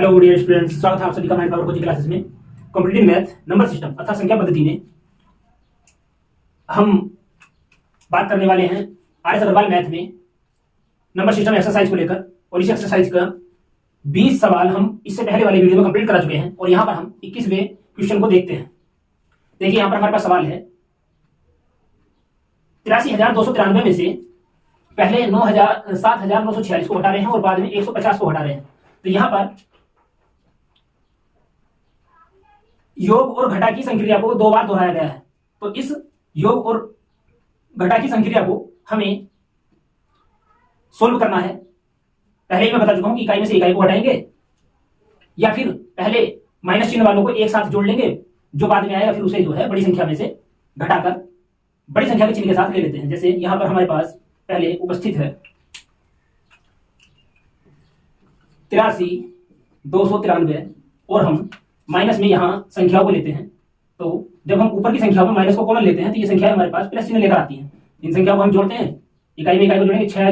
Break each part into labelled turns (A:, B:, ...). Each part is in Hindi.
A: हेलो डियर स्टूडेंट्स, स्वागत है आप सभी का माइंड पावर कोचिंग क्लासेस में। कॉम्पिटिटिव मैथ नंबर सिस्टम अर्थात संख्या पद्धति में हम बात करने वाले हैं आर.एस. अग्रवाल मैथ में नंबर सिस्टम एक्सरसाइज को लेकर। और इस एक्सरसाइज का 20 सवाल हम इससे पहले वाले वीडियो में कंप्लीट करा चुके हैं और यहाँ पर हम 21वें क्वेश्चन को देखते हैं। देखिए यहाँ पर हमारे पास सवाल है 83,293 में से पहले 7,946 को हटा रहे हैं और बाद में 150 को हटा रहे हैं। तो यहाँ पर योग और घटा की संक्रिया को 2 बार दोहराया गया है। तो इस योग और घटा की संक्रिया को हमें सोल्व करना है। पहले ही मैं बता चुका हूं कि इकाई में से इकाई को हटाएंगे या फिर पहले माइनस चिन्ह वालों को एक साथ जोड़ लेंगे, जो बाद में आएगा फिर उसे जो है बड़ी संख्या में से घटाकर बड़ी संख्या के चिन्ह के साथ ले लेते हैं। जैसे यहां पर हमारे पास पहले उपस्थित है 83,293 और हम माइनस में यहां संख्याओं को लेते हैं। तो जब हम ऊपर की संख्या में माइनस को कॉमन लेते हैं तो ये संख्या हमारे पास प्लस चिन्ह लेकर आती है। इन संख्याओं को हम जोड़ते हैं, इकाई में इकाई को जोड़ेंगे, 6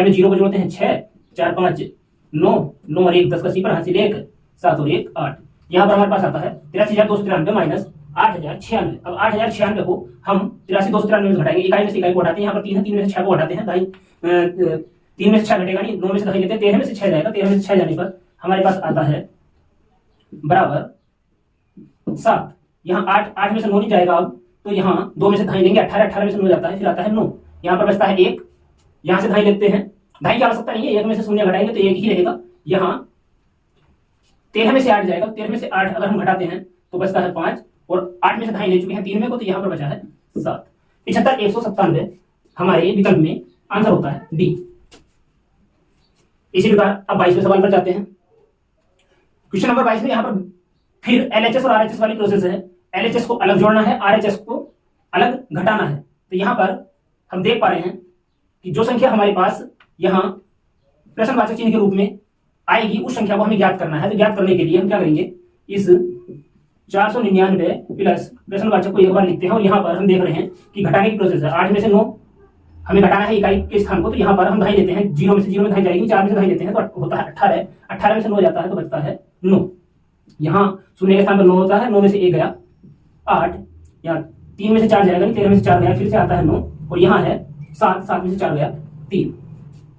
A: में 0 को जोड़ते हैं, 6 4 5 9 9 और 1 10 का सिफर, हासिल 1 7 और 1 8। यहाँ पर हमारे पास आता है 83,293 माइनस 8,096। अब 8,096 को हम 83,293 में घटाएंगे, इकाई में से इकाई को हटाते हैं। यहाँ पर 3 है, 3 में से 6 को हटाते हैं, 3 में से 6 घटेगा नहीं, 9 में से 2 लेते हैं, 13 में से 6 जाएगा। 13 में से 6 जाने पर हमारे पास आता है बराबर 7। यहाँ 8 में से 9 नहीं जाएगा अब, तो यहाँ 2 में से 2 लेंगे, 18 में से 9 जाता है, फिर आता है 9। यहाँ पर बचता है 1, यहाँ से 2 लेते हैं, 2 की आवश्यकता नहीं है, 1 में से 0 घटाएंगे तो 1 ही रहेगा। यहाँ 13 में से 8 जाएगा, 13 में से 8 अगर हम घटाते हैं तो बचता है 5 और 8 में से 2 ले चुके हैं 3 में को, तो यहाँ पर बचा है 7। 75,197 हमारे विकल्प में आंसर होता है डी। इसी प्रकार अब 22वें सवाल पर जाते हैं। क्वेश्चन नंबर 22 में यहाँ पर फिर LHS और RHS वाली प्रोसेस है। LHS को अलग जोड़ना है, RHS को अलग घटाना है। तो यहाँ पर हम देख पा रहे हैं कि जो संख्या हमारे पास यहाँ प्रश्नवाचक चिन्ह के रूप में आएगी उस संख्या को हमें ज्ञात करना है। तो ज्ञात करने के लिए हम क्या करेंगे, इस 499 प्लस प्रश्नवाचक को एक बार लिखते हैं और यहाँ पर हम देख रहे हैं कि घटाने की प्रोसेस है। 8 में से 9 हमें घटाना है इकाई के स्थान को, तो यहाँ पर हम 2 लेते हैं, 0 में से 0 में 2 जाएगी, 4 में से 2 लेते हैं तो होता है 18। 18 में से 9 जाता है तो बचता है 9। यहाँ शून्य के स्थान पर 9 होता है, 9 में से 1 गया 8, यहाँ 3 में से 4 जाएगा नहीं, 13 में से 4 गया, फिर से आता है 9 और यहाँ है 7, 7 में से 4 गया 3।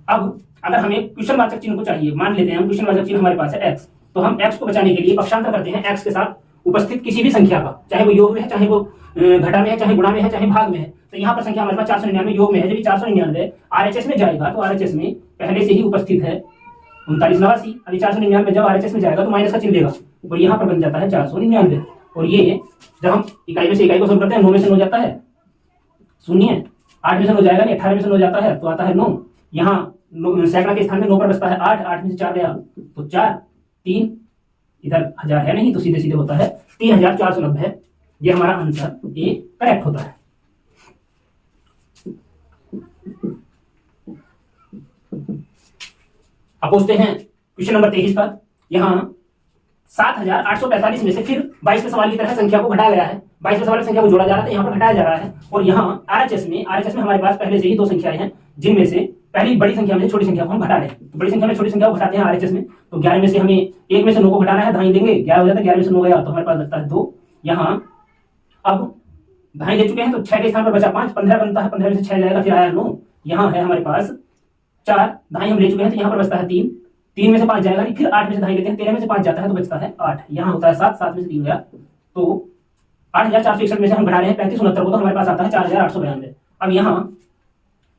A: अब अगर हमें क्वेश्चनवाचक चिन्ह को चाहिए, मान लेते हैं हम क्वेश्चनवाचक चिन्ह हमारे पास है x, तो हम x को बचाने के लिए पक्षांतर करते हैं x के साथ उपस्थित किसी भी संख्या का, चाहे वो योग में है, चाहे वो घटा में है, चाहे गुणा में है, चाहे भाग में है। तो यहाँ पर संख्या हमारे पास 499 योग में है, जब 499 RHS में जाएगा तो RHS में पहले से ही उपस्थित है 3989। अभी 499 जब RHS में जाएगा तो माइनस का चिन्ह देगा और यहाँ पर बन जाता है 499। और ये जब हम इकाई में से इकाई को सोल्व करते हैं, 9 में से 9 जाता है 0, 8 में से 9 जाएगा नहीं, 18 में से 9 जाता है तो आता है 9। यहाँ सैकड़ा के स्थान में 9 पर बचता है 8, 8 में से 4 गया तो 4, 3 इधर 1000 है नहीं तो सीधे सीधे होता है 3,490। ये हमारा आंसर ए करेक्ट होता है। अब पूछते हैं क्वेश्चन नंबर 23 पर। यहाँ 7,845 में से फिर 22वें सवाल की तरह संख्या को घटाया गया है। 22वें सवाल की संख्या को जोड़ा जा रहा था, यहाँ पर घटाया जा रहा है। और यहाँ RHS में हमारे पास पहले से ही 2 संख्याएं हैं, जिनमें से पहली बड़ी संख्या में छोटी संख्या को हम घटा रहे हैं। तो बड़ी संख्या में छोटी संख्या को घटाते हैं RHS में, तो 11 में से हमें 1 में से 9 को घटाना है, 2 देंगे, 11 हो जाता है, 11 में से 9 गया तो हमारे पास बचता है 2। यहाँ अब 2 दे चुके हैं तो 6 के स्थान पर बचा 5, 15 बनता है, 15 में से 6 जाएगा, फिर आया 9। यहाँ है हमारे पास 4, 2 हम ले चुके हैं तो यहाँ पर बचता है 3, 3 में से 5 जाएगा नहीं, फिर 8 में से 2 लेते हैं, 13 में से 5 जाता है तो बचता है 8। यहाँ होता है 7, 7 में से 3 गया तो 8,461 में से हम घटा रहे हैं 3569 को, तो हमारे पास आता है 4,892। अब यहाँ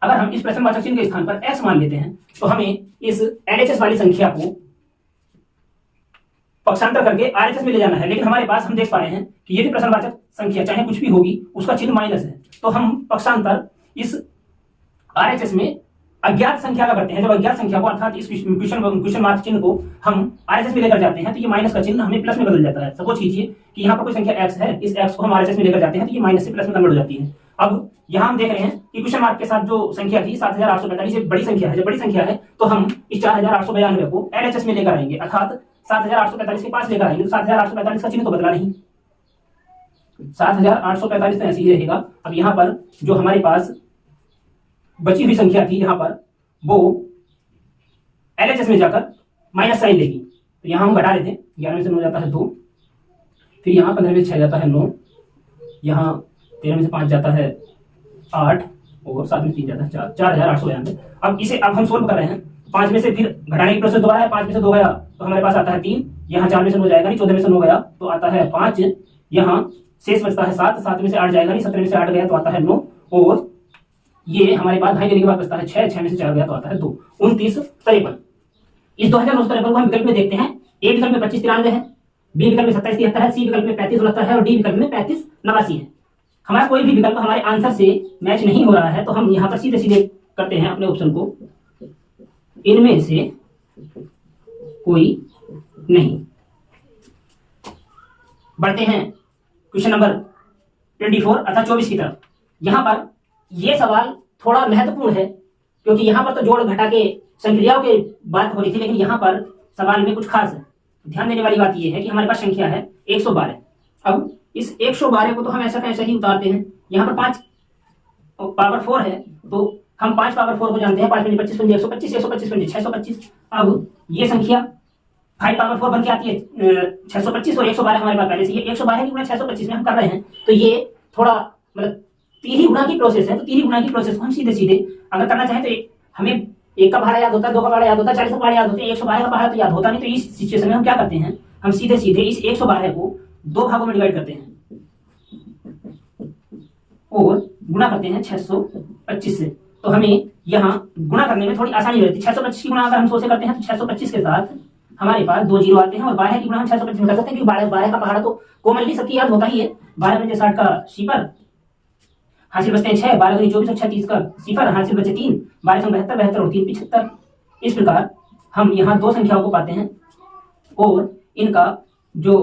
A: अगर हम इस प्रश्नवाचक चिन्ह के स्थान पर x मान लेते हैं तो हमें इस LHS वाली संख्या को पक्षांतर करके RHS में ले जाना है। लेकिन हमारे पास हम देख पा रहे हैं कि यदि प्रश्नवाचक संख्या चाहे कुछ भी होगी उसका चिन्ह माइनस है, तो हम पक्षांतर इस RHS में अज्ञात संख्या का करते हैं। जब अज्ञात संख्या को अर्थात इस क्वेश्चन मार्क चिन्ह को हम RHS में लेकर जाते हैं तो ये माइनस का चिन्ह हमें प्लस में बदल जाता है। सपोज कीजिए कि यहाँ पर कोई संख्या x है, इस x को हम RHS में लेकर जाते हैं तो ये माइनस से प्लस में कन्वर्ट हो जाती है। अब यहाँ हम देख रहे हैं कि क्वेश्चन मार्क के साथ जो संख्या थी 7,845 बड़ी संख्या है। जब बड़ी संख्या है तो हम इस 4,892 को LHS में लेकर आएंगे, अर्थात 7,845 के पास लेकर आएंगे। तो 7,845 का चिन्ह तो बदला नहीं, 7,845 तो ऐसे ही रहेगा। अब यहाँ पर जो हमारे पास बची हुई संख्या थी यहाँ पर वो LHS में जाकर माइनस साइन लेगी। तो यहाँ हम घटा रहे थे, 11 में से 9 जाता है 2, फिर यहाँ 15 में से 6 जाता है 9, यहाँ 13 में से 5 जाता है 8 और 7 में 3 जाता है 4, 4892। अब इसे अब हम सोल्व कर रहे हैं। 5 में से फिर घटाने की प्रोसेस दोबारा है, 5 में से 2 गया तो हमारे पास आता है 3, यहाँ 4 में से 9 जाएगा नहीं, 14 में से 9 गया तो आता है 5, यहाँ शेष बचता है 7, 7 में से 8 जाएगा नहीं, 17 में से 8 गया तो आता है 9, और ये हमारे पास ढाई देने के बाद बचता है 6, 6 में से 4 गया तो आता है 2, 29 53। इस 2953 को हम विकल्प में देखते हैं। ए विकल्प में 25 93 है, बी विकल्प में 27 73 है, सी विकल्प में 35 69 है और डी विकल्प में 35 89 है। हमारा कोई भी विकल्प हमारे आंसर से मैच नहीं हो रहा है तो हम यहाँ पर सीधे सीधे करते हैं अपने ऑप्शन को, इनमें से कोई नहीं। बढ़ते हैं क्वेश्चन नंबर 24 अर्थात 24 की तरफ। यहाँ पर यह सवाल थोड़ा महत्वपूर्ण है क्योंकि यहाँ पर तो जोड़ घटा के संक्रियाओं की बात हो रही थी, लेकिन यहाँ पर सवाल में कुछ खास है। ध्यान देने वाली बात यह है कि हमारे पास संख्या है 112। अब इस 112 को तो हम ऐसा कैसे ही उतारते हैं, यहाँ पर 5 पावर 4 है तो हम 5 पावर 4 को जानते हैं, 5 25 125 125 125 625। अब ये संख्या 5 पावर 4 बन के आती है 625 और 112 हमारे पास पहले से, ये 112 की गुणा 625 में हम कर रहे हैं तो ये थोड़ा मतलब 3 ही गुणा की प्रोसेस है। तो 3 ही गुणा की प्रोसेस को हम सीधे सीधे अगर करना चाहें तो हमें 1 का पहाड़ा याद होता है, 2 का पहाड़ा याद होता है, 40 का पहाड़ा याद होता है, 112 का पहाड़ा तो याद होता नहीं। तो इस सिचुएशन में हम क्या करते हैं, हम सीधे सीधे इस 112 को 2 भागों में डिवाइड करते हैं और गुणा करते हैं 625 से। तो हमें यहाँ गुणा करने में थोड़ी आसानी रहती है। 625 की गुणा अगर हम 100 से करते हैं तो 625 के साथ हमारे पास 2 जीरो आते हैं और 12 की गुणा हम 625 में कर सकते हैं क्योंकि 12 का पहाड़ा तो कॉमनली सबकी याद होता ही है। 12 में 60 का सिफर हासिल बचते हैं 6, 12 24 और 36 का सिफर हासिल बचे 3, 12 72 72 और 3 75। इस प्रकार हम यहाँ 2 संख्याओं को पाते हैं और इनका जो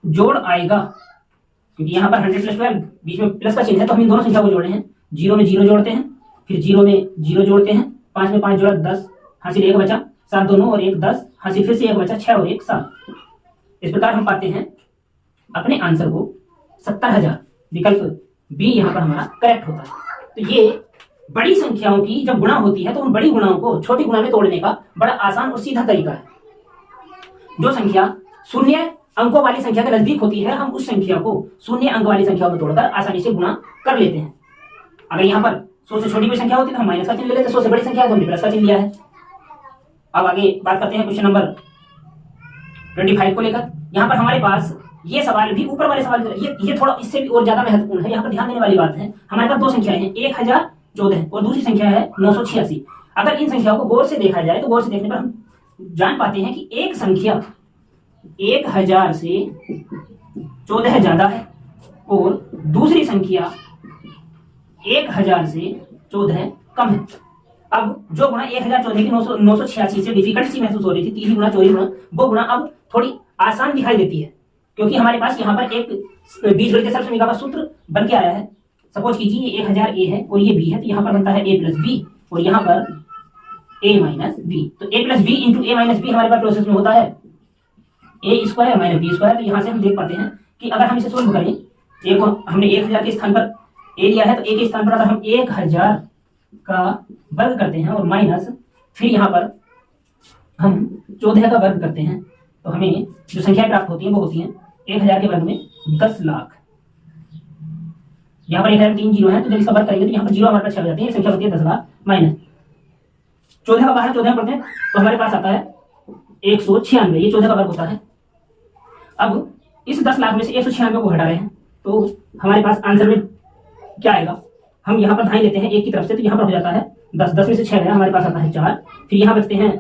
A: जोड़ आएगा, क्योंकि यहाँ पर 100 + 12 बीच में प्लस का चिन्ह है तो हम इन दोनों संख्या को जोड़े हैं। 0 में 0 जोड़ते हैं, फिर 0 में 0 जोड़ते हैं, 5 में 5 जोड़ा 10 हासिल 1 बचा, 7 2 9 और 1 10 हासिल फिर से 1 बचा, 6 और 1 7। इस प्रकार हम पाते हैं अपने आंसर को 70,000। विकल्प बी यहाँ पर हमारा करेक्ट होता है। तो ये बड़ी संख्याओं की जब गुणा होती है तो उन बड़ी गुणाओं को छोटी गुणा में तोड़ने का बड़ा आसान और सीधा तरीका है। जो संख्या शून्य अंकों वाली संख्या के नजदीक होती है हम उस संख्या को शून्य अंक वाली संख्या में तोड़कर आसानी से गुणा कर लेते हैं। अगर यहाँ पर 100 से छोटी कोई संख्या होती तो हम माइनस का चिन्ह ले लेते, 100 से बड़ी संख्या तो हमने प्लस का चिन्ह लिया है। अब आगे बात करते हैं क्वेश्चन नंबर 25 को लेकर। यहाँ पर हमारे पास ये सवाल भी ऊपर वाले सवाल ये थोड़ा इससे भी और ज्यादा महत्वपूर्ण है। यहाँ पर ध्यान देने वाली बात है, हमारे पास 2 संख्याएं हैं, 1014 और दूसरी संख्या है 986। अगर इन संख्याओं को गौर से देखा जाए तो गौर से देखने पर हम जान पाते हैं कि एक संख्या 1000 से 14 ज्यादा है और दूसरी संख्या 1000 से 14 कम है। अब जो गुणा 1014 की 986 से डिफिकल्ट सी महसूस हो रही थी, 3 गुणा 24 गुणा, वो गुणा अब थोड़ी आसान दिखाई देती है क्योंकि हमारे पास यहाँ पर एक बीजगणितीय सर्वसमीकरण का सूत्र बन के आया है। सपोज कीजिए ये 1000 ए है और ये बी है तो यहाँ पर बनता है a + b और यहाँ पर a - b। तो a + b × a - b हमारे पास प्रोसेस में होता है a² - b²। तो यहाँ से हम देख पाते हैं कि अगर हम इसे सोल्व करें, a को हमने 1000 के स्थान पर a लिया है तो a के स्थान पर अगर हम 1000 का वर्ग करते हैं और माइनस फिर यहाँ पर हम 14 का वर्ग करते हैं तो हमें जो संख्याएं प्राप्त होती हैं वो होती हैं 1000 के वर्ग में 10 लाख। यहाँ पर 1000 में 3 जीरो है तो जब इसका वर्ग करेंगे तो यहाँ पर जीरो हमारे पास छह हो जाती है, संख्या होती है 10 लाख माइनस 14 का बाहर 14 पढ़ते हैं तो हमारे पास आता है 196। ये 14 का वर्ग होता है। अब इस 10 लाख में से 196 को हटा रहे हैं तो हमारे पास आंसर में क्या आएगा, हम यहाँ पर ढाई लेते हैं एक की तरफ से तो यहाँ पर हो जाता है 10, 10 में से 6 गया हमारे पास आता है 4, फिर यहाँ बचते हैं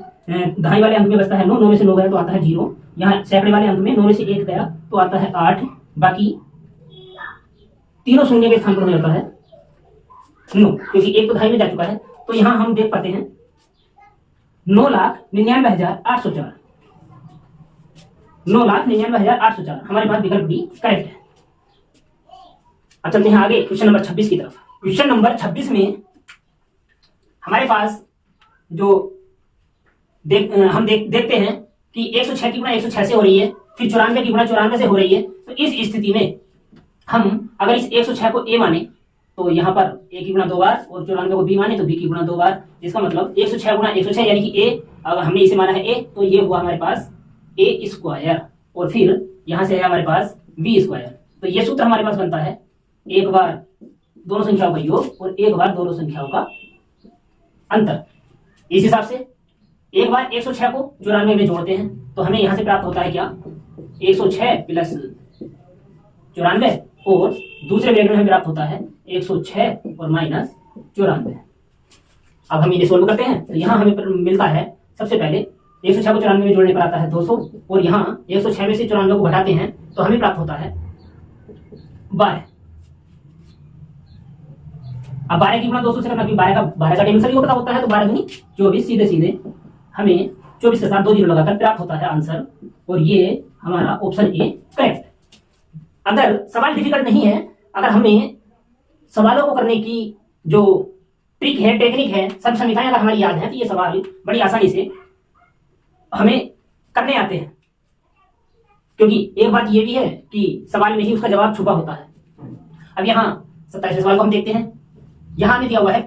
A: ढाई वाले अंक में बचता है 9, 9 में से 9 गया तो आता है 0, यहाँ सैकड़े वाले अंक में 9 में से 1 गया तो आता है 8, बाकी तीनों शून्य के स्थान पर हो जाता है 9 क्योंकि एक तो ढाई में जा चुका है। तो यहाँ हम देख पाते हैं 9,99,804, 9,99,804 हमारे पास विकल्प डी करेक्ट है। अब चलते हैं आगे क्वेश्चन नंबर 26 की तरफ। क्वेश्चन नंबर 26 में हमारे पास जो देखते हैं कि 106 की गुणा 106 से हो रही है, फिर 94 की गुणा 94 से हो रही है। तो इस स्थिति में हम अगर इस 106 को a माने तो यहाँ पर a की गुणा 2 बार और 94 को b माने तो b की गुणा 2 बार, जिसका मतलब 106 गुणा 106 यानी कि a, अगर हमने इसे माना है a तो ये हुआ हमारे पास a स्क्वायर, और फिर यहाँ से है हमारे पास b स्क्वायर। तो ये सूत्र हमारे पास बनता है एक बार दोनों संख्याओं का योग और एक बार दोनों संख्याओं का अंतर। इस हिसाब से एक बार 106 को 94 में जोड़ते हैं तो हमें यहां से प्राप्त होता है क्या, 106 प्लस 94, और दूसरे ब्रैकेट में हमें प्राप्त होता है 106 और माइनस 94। अब हम इन्हें सोल्व करते हैं तो यहाँ हमें मिलता है सबसे पहले 106 को 94 में जोड़ने पर आता है 200, और यहाँ 106 में से 94 को घटाते हैं तो हमें प्राप्त होता है 12। अब 12 की गुणा 200 से करना, 12 का टेबल सभी को पता होता है, तो 12 दूनी 24, सीधे सीधे हमें 24 के साथ 2 जीरो लगाकर प्राप्त होता है आंसर, और ये हमारा ऑप्शन ए करेक्ट। अगर सवाल डिफिकल्ट नहीं है, अगर हमें सवालों को करने की जो ट्रिक है, टेक्निक है, सब समीकरण अगर हमारी याद है तो ये सवाल बड़ी आसानी से हमें करने आते हैं, क्योंकि एक बात ये भी है कि सवाल में ही उसका जवाब छुपा होता है। अब यहाँ 27वें सवाल को हम देखते हैं। यहां हमें दिया हुआ है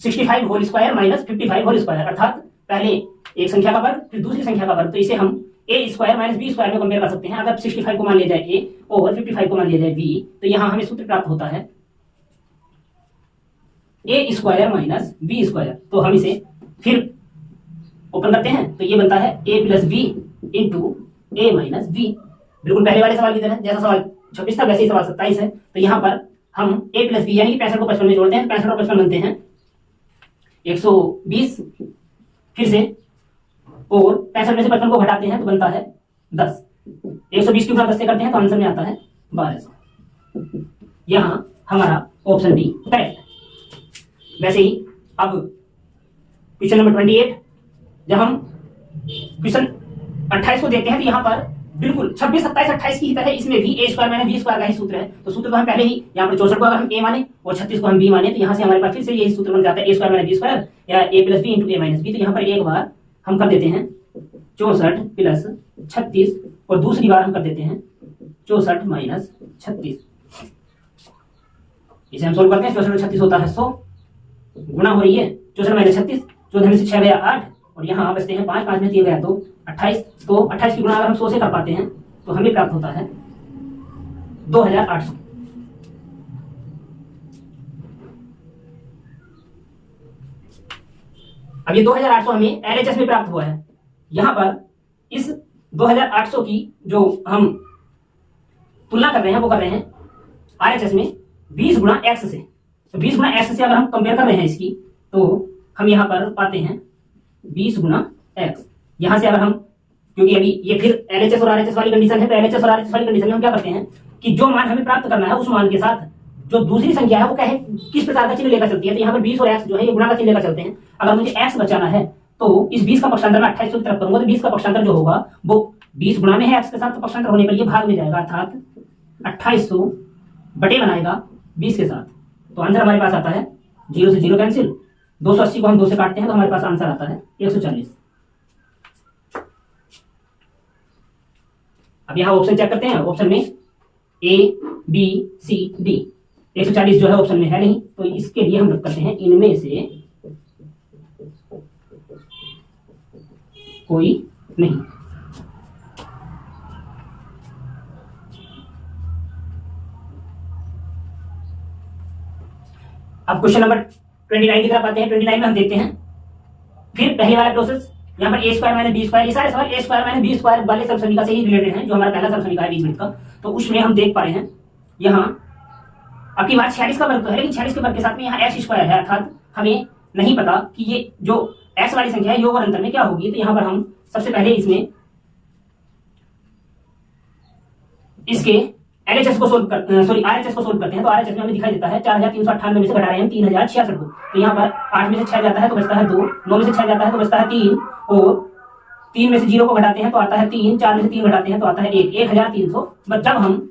A: 65 whole square minus 55 whole square, अर्थात पहले एक संख्या का वर्ग फिर दूसरी संख्या का वर्ग, तो इसे हम ए स्क्वायर माइनस बी स्क्वायर में कंपेयर कर सकते हैं। अगर 65 को मान लिया जाए ए और 55 को मान लिया जाए बी, तो यहां हमें सूत्र प्राप्त होता है ए स्क्वायर माइनस बी स्क्वायर। तो हम इसे फिर ओपन करते हैं तो ये बनता है ए प्लस बी इंटू ए माइनस बी, बिल्कुल पहले वाले सवाल की तरह। जैसा सवाल 26 था वैसे ही सवाल 27 है। तो यहाँ पर हम a प्लस बी यानी कि 65 को 55 में जोड़ते हैं, 65 और 55 बनते हैं 120 फिर से, और 65 में से 55 को घटाते हैं तो बनता है 10। 120 की गुणा 10 से करते हैं तो आंसर में आता है 1200। यहां हमारा ऑप्शन डी करेक्ट। वैसे ही अब क्वेश्चन नंबर 28, जब हम क्वेश्चन 28 को देखते हैं तो यहाँ पर बिल्कुल 26, 27, 28 की तरह इसमें भी ए स्क्वायर माइनस बी स्क्वायर का ही सूत्र है। तो सूत्र तो हम पहले ही यहाँ पर 64 को अगर हम ए माने और 36 को हम बी माने, तो यहाँ से हमारे पास फिर से यही सूत्र बन जाता है ए स्क्वायर माइनस बी स्क्वायर या ए प्लस बी इंटू ए माइनस बी। तो यहाँ पर एक बार हम कर देते हैं 64 प्लस 36 और दूसरी बार हम कर देते हैं 64 माइनस 36। इसे हम सोल्व करते हैं। 64 और 36 होता है 100, गुणा हो रही है 64 माइनस 36, 14 में से 6 गया 8 और यहाँ बचते हैं 5, 5 में 3 गया 2, 28। तो 28 की गुणा अगर हम 100 से कर पाते हैं तो हमें प्राप्त होता है 2800। अब ये 2800 हमें एलएचएस में प्राप्त हुआ है। यहां पर इस 2800 की जो हम तुलना कर रहे हैं वो कर रहे हैं आरएचएस में 20 गुणा एक्स से। तो 20 गुणा एक्स से अगर हम कंपेयर कर रहे हैं इसकी, तो हम यहां पर पाते हैं 20 गुणा एक्स। यहां से अगर हम, क्योंकि अभी ये फिर एलएचएस और आरएचएस वाली कंडीशन है, तो एलएचएस और आरएचएस वाली कंडीशन में हम क्या करते हैं कि जो मान हमें प्राप्त करना है उस मान के साथ जो दूसरी संख्या है वो क्या है, किस प्रकार का चिन्ह लेकर चलती है। तो यहाँ पर 20 और एक्स जो है ये गुणा का चिन्ह लेकर चलते हैं। अगर मुझे एक्स बचाना है तो इस 20 का पक्षांतर मैं 2800 की तरफ करूंगा, तो 20 का पक्षांतर जो होगा वो 20 गुणा में है एक्स के साथ, तो पक्षांतर होने पर ये भाग में जाएगा, अर्थात 2800 बटे बनाएगा 20 के साथ। तो आंसर हमारे पास आता है 0 से 0 कैंसिल, 280 को हम 2 से काटते हैं तो हमारे पास आंसर आता है 140। अब यहाँ ऑप्शन चेक करते हैं। ऑप्शन में ए बी सी डी, 140 जो है ऑप्शन में है नहीं, तो इसके लिए हम करते हैं इनमें से कोई नहीं। अब क्वेश्चन नंबर 29 की तरफ आते हैं। 29 में हम देखते हैं फिर पहले वाला प्रोसेस, यहाँ पर ए स्क्वायर माइनस बी स्क्वायर, ये सारे सवाल ए स्क्वायर माइनस बी स्क्वायर वाले सब समीकरण से ही रिलेटेड हैं, जो हमारा पहला सब समीकरण है 20 मिनट का। तो उसमें हम देख पा रहे हैं यहाँ अब की बात 46 का वर्ग तो है, लेकिन 46 के वर्ग के साथ में यहाँ एक्स स्क्वायर है, अर्थात हमें नहीं पता कि ये जो एक्स वाली संख्या है योग और अंतर में क्या होगी। तो यहाँ पर हम सबसे पहले इसमें इसके एलएचएस को सोल्व करते हैं, सॉरी आरएचएस को सोल्व करते हैं। तो आरएचएस में हमें दिखाई देता है 4398 में से घटा रहे हैं 3066 को। तो यहाँ पर 8 में से 6 जाता है तो बचता है 2, 9 में से 6 जाता है तो बचता है 3, और 3 में से 0 को घटाते हैं तो आता है 3, 4 में से 3 घटाते हैं तो आता है 1, 1300। बट जब हम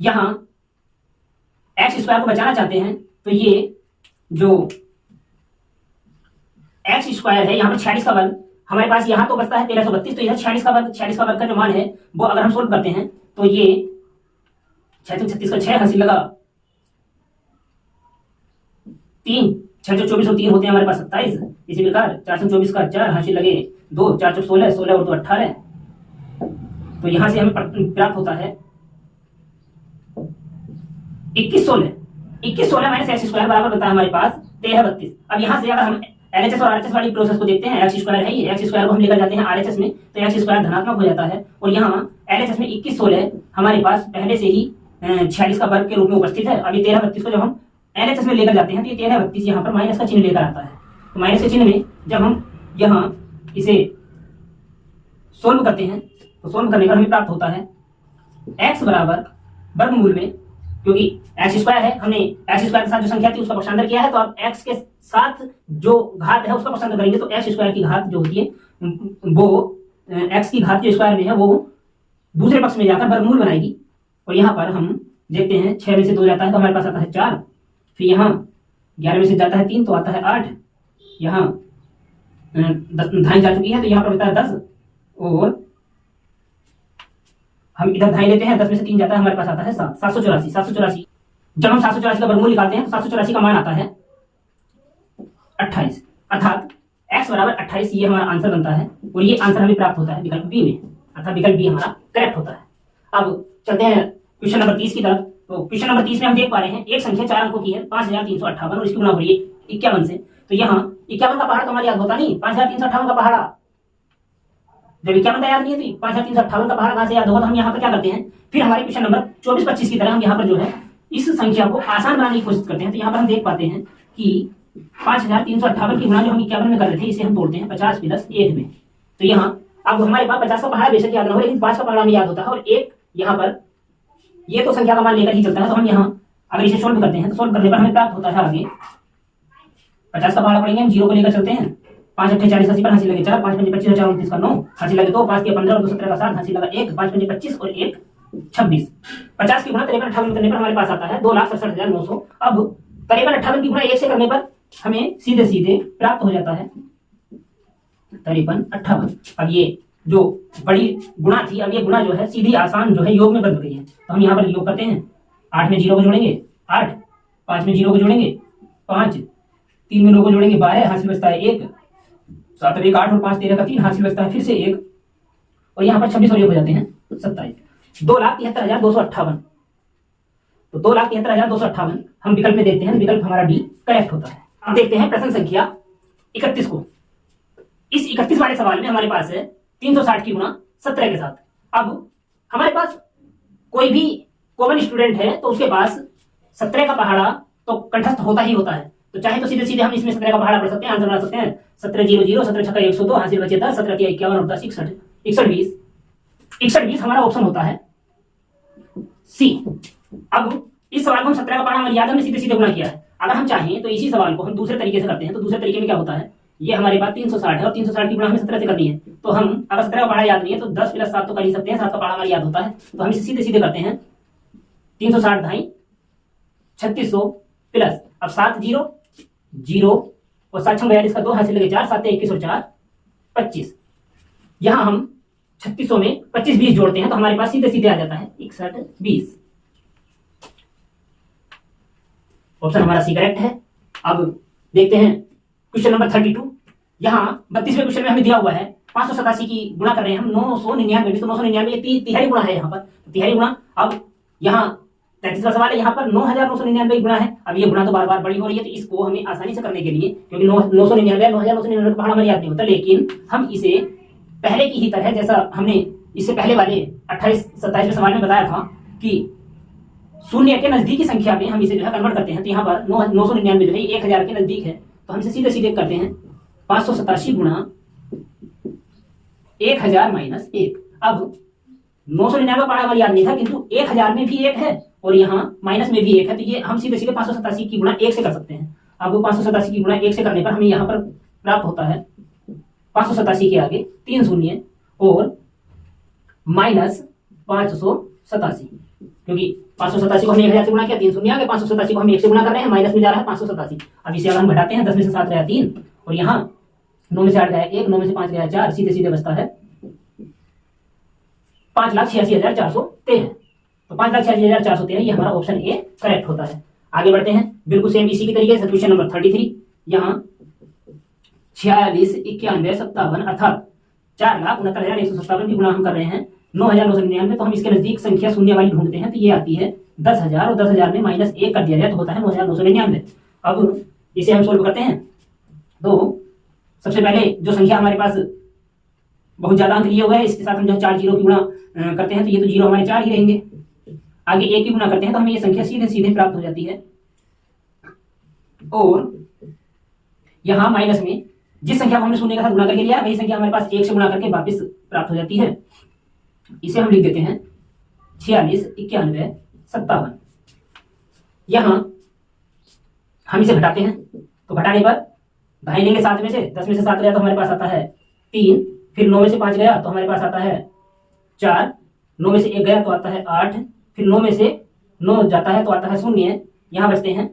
A: यहाँ एक्स स्क्वायर को बचाना चाहते हैं तो ये जो एक्स स्क्वायर है यहाँ पर 46 का वर्ग हमारे पास यहाँ तो बचता है 1332, तो इधर 46 का वर्ग का जो मान है वो अगर हम सोल्व करते हैं तो ये 36 का 6 हासिल लगा 3 6 जो 24 और 3 होते हैं हमारे पास 27। इसी प्रकार 4 से 24 का 4 हासिल लगे 2 4 चौक 16 16 और 2 18। तो यहां से हमें प्राप्त होता है 21 16 21 16 माइनस एक्स स्क्वायर बराबर होता है हमारे पास 13 32। अब यहां से अगर हम एलएचएस और आरएचएस वाली प्रोसेस को देखते हैं, एक्स स्क्वायर है ये, एक्स स्क्वायर को हम लेकर जाते हैं आरएचएस में तो एक्स स्क्वायर धनात्मक हो जाता है। और यहाँ एलएचएस में 21 16 हमारे पास पहले से ही 46 का वर्ग के रूप में उपस्थित है। अब ये 13 32 को जब हम एलएचएस में लेकर जाते हैं तो ये 13 32 यहाँ पर माइनस का चिन्ह लेकर आता है। तो माइनस के चिन्ह में जब हम यहाँ इसे सोल्व करते हैं तो सोल्व करने पर हमें प्राप्त होता है एक्स बराबर वर्गमूल में, क्योंकि एक्स स्क्वायर है, हमने एक्स स्क्वायर के साथ जो संख्या थी उसका पक्षांतर किया है, तो अब एक्स के साथ जो घात है उसका पक्षांतर करेंगे तो एक्स स्क्वायर की घात जो होती है वो एक्स की घात जो स्क्वायर में है वो दूसरे पक्ष में जाकर वर्गमूल बनाएगी। और यहाँ पर हम देखते हैं 6 में से 2 जाता है तो हमारे पास आता है 4, फिर यहाँ 11 में से जाता है 3 तो आता है 8, यहाँ 10 धाई जा चुकी है तो यहाँ पर बता है 10, और हम इधर धाई लेते हैं 10 में से 3 जाता है हमारे पास आता है 7 784 784। जब हम 784 का वर्गमूल निकालते हैं तो 784 का मान आता है 28, अर्थात x बराबर 28 ये हमारा आंसर बनता है। और ये आंसर हमें प्राप्त होता है विकल्प बी में, अर्थात विकल्प बी हमारा करेक्ट होता है। अब चलते हैं क्वेश्चन नंबर 30 की तरफ। तो क्वेश्चन नंबर 30 में हम देख पा रहे हैं एक संख्या 4 अंकों की है 5358 और इसकी गुणा हो रही है 51 से। तो यहाँ 51 का पहाड़ा तो हमारा याद होता नहीं, 5358 का पहाड़ा जब 51 का याद नहीं है तो 5358 का पहाड़ा कहां से याद होगा। तो हम यहाँ पर क्या करते हैं, फिर हमारे क्वेश्चन नंबर 24 25 की तरह हम यहाँ पर जो है इस संख्या को आसान बनाने की कोशिश करते हैं। तो यहाँ पर हम देख पाते हैं कि 5358 की गुणा जो हम 51 में कर रहे थे इसे हम तोड़ते हैं 50 प्लस 1 में। तो यहाँ अब हमारे पास 50 का पहाड़ा बेशक याद ना हो लेकिन 5 का पहाड़ा हमें याद होता है, और एक यहाँ पर ये तो संख्या का मान लेकर ही चलता है। तो हम यहाँ अगर इसे सोल्व करते हैं तो सोल्व करने पर हमें प्राप्त होता है आगे 50 का पहाड़ा पड़ेंगे, हम 0 को लेकर चलते हैं 5 8 40 80 पर हासिल लगे 4 5 5 25 4 29 का 9 हासिल लगे 2 5 के 15 और 2 17 का 7 हासिल लगा 1 5 5 25 और 1 26। 50 की गुणा 53 58 करने पर हमारे पास आता है 2,67,900। अब 53 58 की गुणा 1 से करने पर हमें सीधे सीधे प्राप्त हो जाता है 53 58। अब ये जो बड़ी गुणा थी अब ये गुणा जो है सीधी आसान जो है योग में बदल गई है। तो हम यहाँ पर योग करते हैं 8 में 0 को जोड़ेंगे 8, 5 में 0 को जोड़ेंगे 5, 3 में 9 को जोड़ेंगे 12 हासिल बचता है 1, 7 1 8 और 5 13 का 3 हासिल बचता है फिर से 1, और यहाँ पर 26 और 1 हो जाते हैं 27। 2,73,258। तो 2,73,258 हम विकल्प में देखते हैं, विकल्प हमारा डी करेक्ट होता है। हम देखते हैं प्रश्न संख्या 31 को। इस 31 वाले सवाल में हमारे पास है 360 की गुणा 17 के साथ। अब हमारे पास कोई भी कॉमन स्टूडेंट है तो उसके पास 17 का पहाड़ा तो कंठस्थ होता ही होता है। तो चाहे तो सीधे सीधे हम इसमें 17 का पहाड़ा पढ़ सकते हैं, आंसर बना सकते हैं 17 0 0 17 छक्का 102 हासिल बचे 10 17 51 और 10 61 61 20 61 20 हमारा ऑप्शन होता है सी। अब इस सवाल को हम 17 का पहाड़ा हमारी याद हमने सीधे सीधे गुणा किया है। अगर हम चाहें तो इसी सवाल को हम दूसरे तरीके से करते हैं। तो दूसरे तरीके में क्या होता है, ये हमारे पास 360 है और 360 की गुणा हमें 17 से करनी है। तो हम अगर 17 का पहाड़ा याद नहीं है तो 10 प्लस 7 तो कर ही सकते हैं, 7 का पहाड़ा हमारी याद होता है। तो हम इसे सीधे सीधे करते हैं 360 ढाई 3600 प्लस अब 7 0 0 और 7 6 42 का 2 हासिल लगे 4 7 21 और 4 25। यहां हम 3600 में 25 20 जोड़ते हैं तो हमारे पास सीधे सीधे आ जाता है 61 20। ऑप्शन हमारा सी करेक्ट है। अब देखते हैं क्वेश्चन नंबर 32। यहाँ 32वें क्वेश्चन में हमें दिया हुआ है 587 की गुणा कर रहे हैं हम 999 तो 999 तिहाई गुणा है यहाँ पर तिहाई गुणा। अब यहाँ 33वां सवाल है, यहाँ पर 9,999 गुणा है। अब ये गुणा तो बार बार बड़ी हो रही है तो इसको हमें आसानी से करने के लिए, क्योंकि 9,999 का पहाड़ा हमारे याद नहीं होता, लेकिन हम इसे पहले की ही तरह जैसा हमने इससे पहले वाले 28 27वें सवाल में बताया था कि शून्य के नजदीक की संख्या में हम इसे जो है कन्वर्ट करते हैं। तो यहाँ पर 999 जो है 1000 के नजदीक है तो हम इसे सीधे सीधे करते हैं 587 गुणा 1000 माइनस 1। अब 999 पढ़ा हमारी याद नहीं था किंतु 1000 में भी 1 है और यहाँ माइनस में भी 1 है, तो ये हम सीधे सीधे 587 की गुणा 1 से कर सकते हैं। अब 587 की गुणा 1 से करने पर हमें यहाँ पर प्राप्त होता है 587 के आगे 3 शून्य और माइनस 587, क्योंकि 587 को हमने 1000 से गुणा किया 3 शून्य आ गए, 587 को हम 1 से गुणा कर रहे हैं माइनस में जा रहा है 587। अब इसे अगर हम घटाते हैं 10 में से 7 गया 3 और यहाँ 9 में से 8 गया 1, 9 में से 5 गया 4, सीधे सीधे बचता है 5,86,413। तो 5,86,413 ये हमारा ऑप्शन ए करेक्ट होता है। आगे बढ़ते हैं बिल्कुल सेम इसी की तरीके से क्वेश्चन नंबर 33 यहाँ 469157 अर्थात 4,69,157 की गुणा हम कर रहे हैं 9,999। तो हम इसके नजदीक संख्या शून्य वाली ढूंढते हैं, तो ये आती है 10,000 और 10,000 में -1 कर दिया जाए तो होता है 9,999। अब इसे हम सोल्व करते हैं। तो सबसे पहले जो संख्या हमारे पास बहुत ज्यादा अंक लिए हुए हैं, इसके साथ हम जो 4 जीरो की गुणा करते हैं, तो ये तो जीरो हमारे 4 ही रहेंगे। आगे 1 की गुणा करते हैं तो हमें ये संख्या सीधे सीधे प्राप्त हो जाती है। और यहाँ माइनस में जिस संख्या को हमने शून्य के साथ गुणा करके लिया, वही संख्या हमारे पास 1 से गुणा करके वापस प्राप्त हो जाती है। इसे हम लिख देते हैं 469157। यहाँ हम इसे घटाते हैं, तो घटाने पर ढाई लेंगे 7 में से, 10 में से 7 गया तो हमारे पास आता है 3, फिर 9 में से 5 गया तो हमारे पास आता है 4, 9 में से 1 गया तो आता है 8, फिर 9 में से 9 जाता है तो आता है 0। यहाँ बचते हैं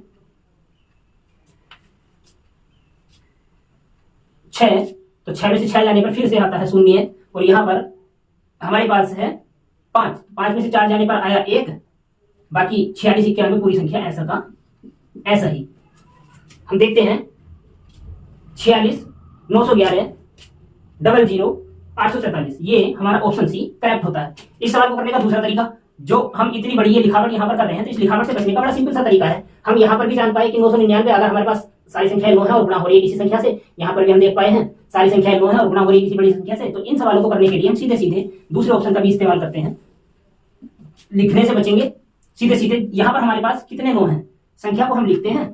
A: 6, तो 6 में से 6 जाने पर फिर से आता है 0। और यहाँ पर हमारे पास है 5, 5 में से 4 जाने पर आया 1, बाकी 4691 पूरी संख्या ऐसा का ऐसा ही। हम देखते हैं 46 911 00 844, ये हमारा ऑप्शन सी करेक्ट होता है। इस सवाल को करने का दूसरा तरीका, जो हम इतनी बड़ी ये लिखावट यहाँ पर कर रहे हैं, तो इस लिखावट से बचने का बड़ा सिंपल सा तरीका है। हम यहाँ पर भी जान पाए कि 999 अगर हमारे पास सारी संख्याएं 9 है और गुणा हो रही है किसी संख्या से, यहाँ पर भी हम देख पाए हैं सारी संख्याएं 9 है और गुणा हो रही है किसी बड़ी संख्या से। तो इन सवालों को करने के लिए हम सीधे सीधे दूसरे ऑप्शन का भी इस्तेमाल करते हैं, लिखने से बचेंगे। सीधे सीधे यहाँ पर हमारे पास कितने 9 हैं, संख्या को हम लिखते हैं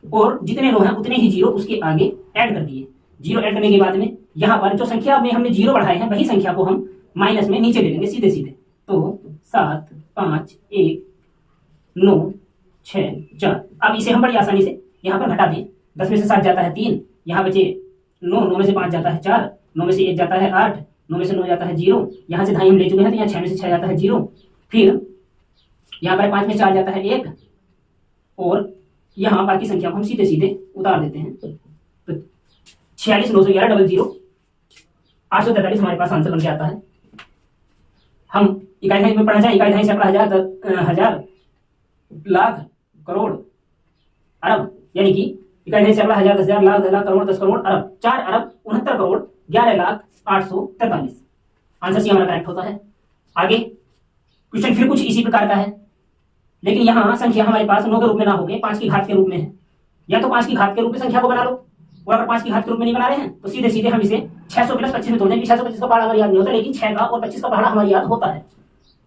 A: और जितने 9 हैं उतने ही जीरो उसके आगे ऐड कर दिए। जीरो ऐड करने के बाद में यहाँ पर जो संख्या में हमने जीरो बढ़ाए हैं, वही संख्या को हम माइनस में नीचे ले लेंगे सीधे सीधे। तो 7 5 1 9 6 4। अब इसे हम बड़ी आसानी से यहाँ पर घटा दें। 10 में से 7 जाता है 3, यहाँ बचे 9, 9 में से 5 जाता है 4, 9 में से 1 जाता है 8, 9 में से 9 जाता है 0। यहाँ से ढाई हम ले चुके हैं, तो यहाँ 6 में से 6 जाता है 0। फिर यहाँ पर 5 में 4 जाता है 1, और यहाँ बाकी संख्या को हम सीधे सीधे उतार देते हैं। तो 46 911 00 843 हमारे पास आंसर बन के आता है। हम इकाई दहाई में पढ़ना चाहें, इकाई दहाई से अपना हजार लाख करोड़ अरब, यानी कि इकाई दहाई से अपना 1000 10,000 लाख 10 लाख करोड़ 10 करोड़ अरब 4 अरब 69 करोड़ 11 लाख 843। आंसर सी हमारा करेक्ट होता है। आगे क्वेश्चन फिर कुछ इसी प्रकार का है, लेकिन यहाँ संख्या हमारे पास 9 के रूप में ना होकर 5 की घात के रूप में है। या तो 5 की घात के रूप में संख्या को बना लो, और अगर 5 की घात के रूप में नहीं बना रहे हैं तो सीधे सीधे हम इसे 600 प्लस 25 में तोड़ दें। 625 का पहाड़ा हमारी याद नहीं होता, लेकिन 6 का और 25 का पहाड़ा हमारी याद होता है।